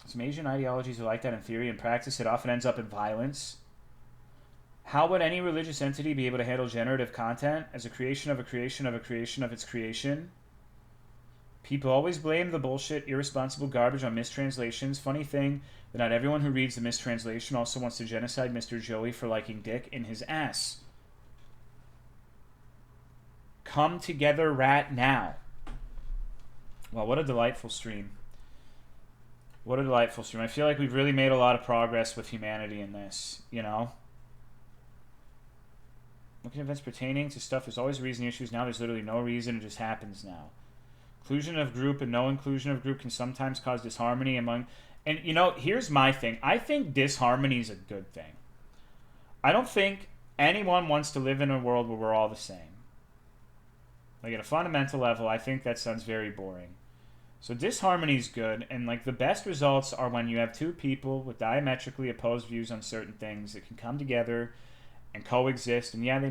Some Asian ideologies are like that in theory. In practice, it often ends up in violence. How would any religious entity be able to handle generative content as a creation of a creation of a creation of its creation? People always blame the bullshit, irresponsible garbage on mistranslations. Funny thing that not everyone who reads the mistranslation also wants to genocide Mr. Joey for liking dick in his ass. Come together, rat, now. Well, what a delightful stream. What a delightful stream. I feel like we've really made a lot of progress with humanity in this, you know? Looking at events pertaining to stuff, there's always reason issues. Now there's literally no reason. It just happens now. Inclusion of group and no inclusion of group can sometimes cause disharmony among... And, you know, here's my thing. I think disharmony is a good thing. I don't think anyone wants to live in a world where we're all the same. Like, at a fundamental level, I think that sounds very boring. So disharmony is good, and, like, the best results are when you have two people with diametrically opposed views on certain things that can come together and coexist. And, yeah,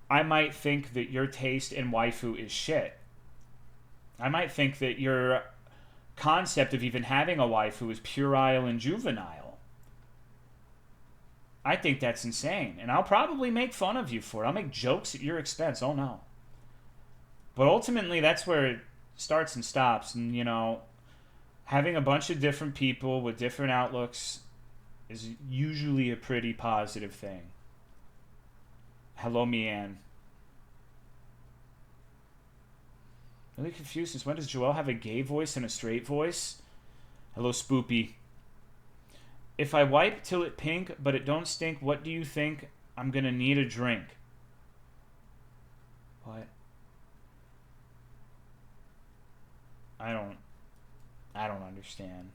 I might think that your taste in waifu is shit. I might think that your concept of even having a waifu is puerile and juvenile. I think that's insane. And I'll probably make fun of you for it. I'll make jokes at your expense. Oh, no. But ultimately, that's where it starts and stops. And, you know, having a bunch of different people with different outlooks is usually a pretty positive thing. Hello, Mian. Really confused since when does Joel have a gay voice and a straight voice? Hello, Spoopy. If I wipe till it pink, but it don't stink, what do you think? I'm gonna need a drink. What? I don't understand.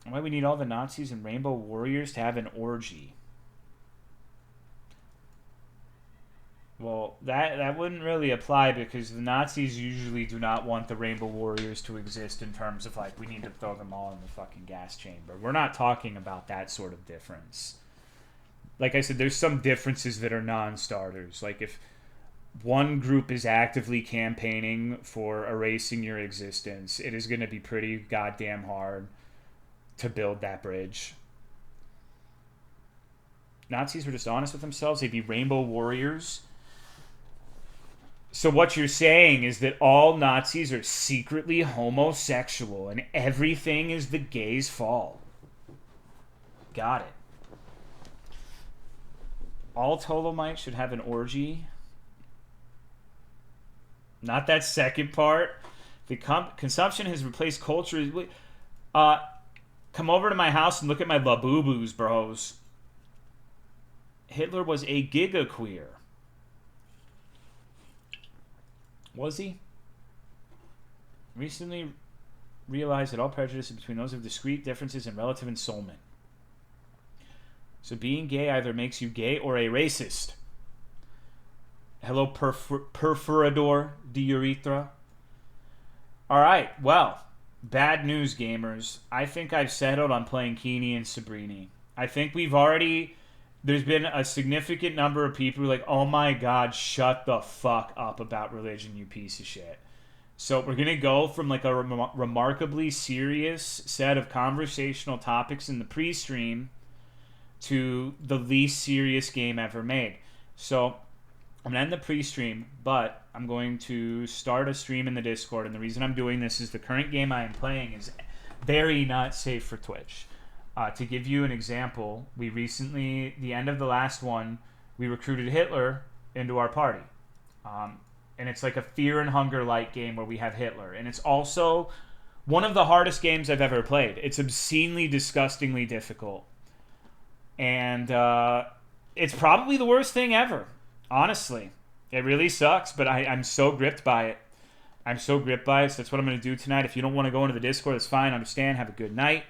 Why we need all the Nazis and Rainbow Warriors to have an orgy? Well, that wouldn't really apply because the Nazis usually do not want the Rainbow Warriors to exist in terms of, like, we need to throw them all in the fucking gas chamber. We're not talking about that sort of difference. Like I said, there's some differences that are non-starters. Like, if one group is actively campaigning for erasing your existence, it is going to be pretty goddamn hard to build that bridge. Nazis were just honest with themselves. They'd be Rainbow Warriors. So what you're saying is that all Nazis are secretly homosexual and everything is the gays' fault. Got it. All Tolomites should have an orgy. Not that second part. The consumption has replaced culture. Come over to my house and look at my labubu's, bros. Hitler was a gigaqueer. Was he? Recently realized that all prejudice is between those of discrete differences and relative ensoulment. So being gay either makes you gay or a racist. Hello, perforador de urethra. Alright, well, bad news, gamers. I think I've settled on playing Kene and Sabrini. I think we've already... There's been a significant number of people who are like, oh my god, shut the fuck up about religion, you piece of shit. So we're going to go from like a remarkably serious set of conversational topics in the pre-stream to the least serious game ever made. So I'm going to end the pre-stream, but I'm going to start a stream in the Discord. And the reason I'm doing this is the current game I am playing is very not safe for Twitch. To give you an example, we recently, the end of the last one, we recruited Hitler into our party. And it's like a fear and hunger light game where we have Hitler. And it's also one of the hardest games I've ever played. It's obscenely, disgustingly difficult. And it's probably the worst thing ever, honestly. It really sucks, but I'm so gripped by it. I'm so gripped by it, so that's what I'm going to do tonight. If you don't want to go into the Discord, that's fine. I understand. Have a good night.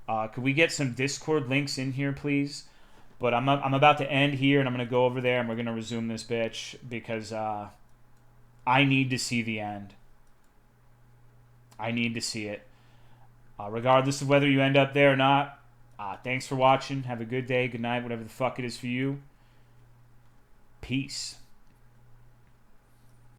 Could we get some Discord links in here, please? But I'm about to end here, and I'm going to go over there, and we're going to resume this bitch because I need to see the end. I need to see it. Regardless of whether you end up there or not, thanks for watching. Have a good day, good night, whatever the fuck it is for you. Peace.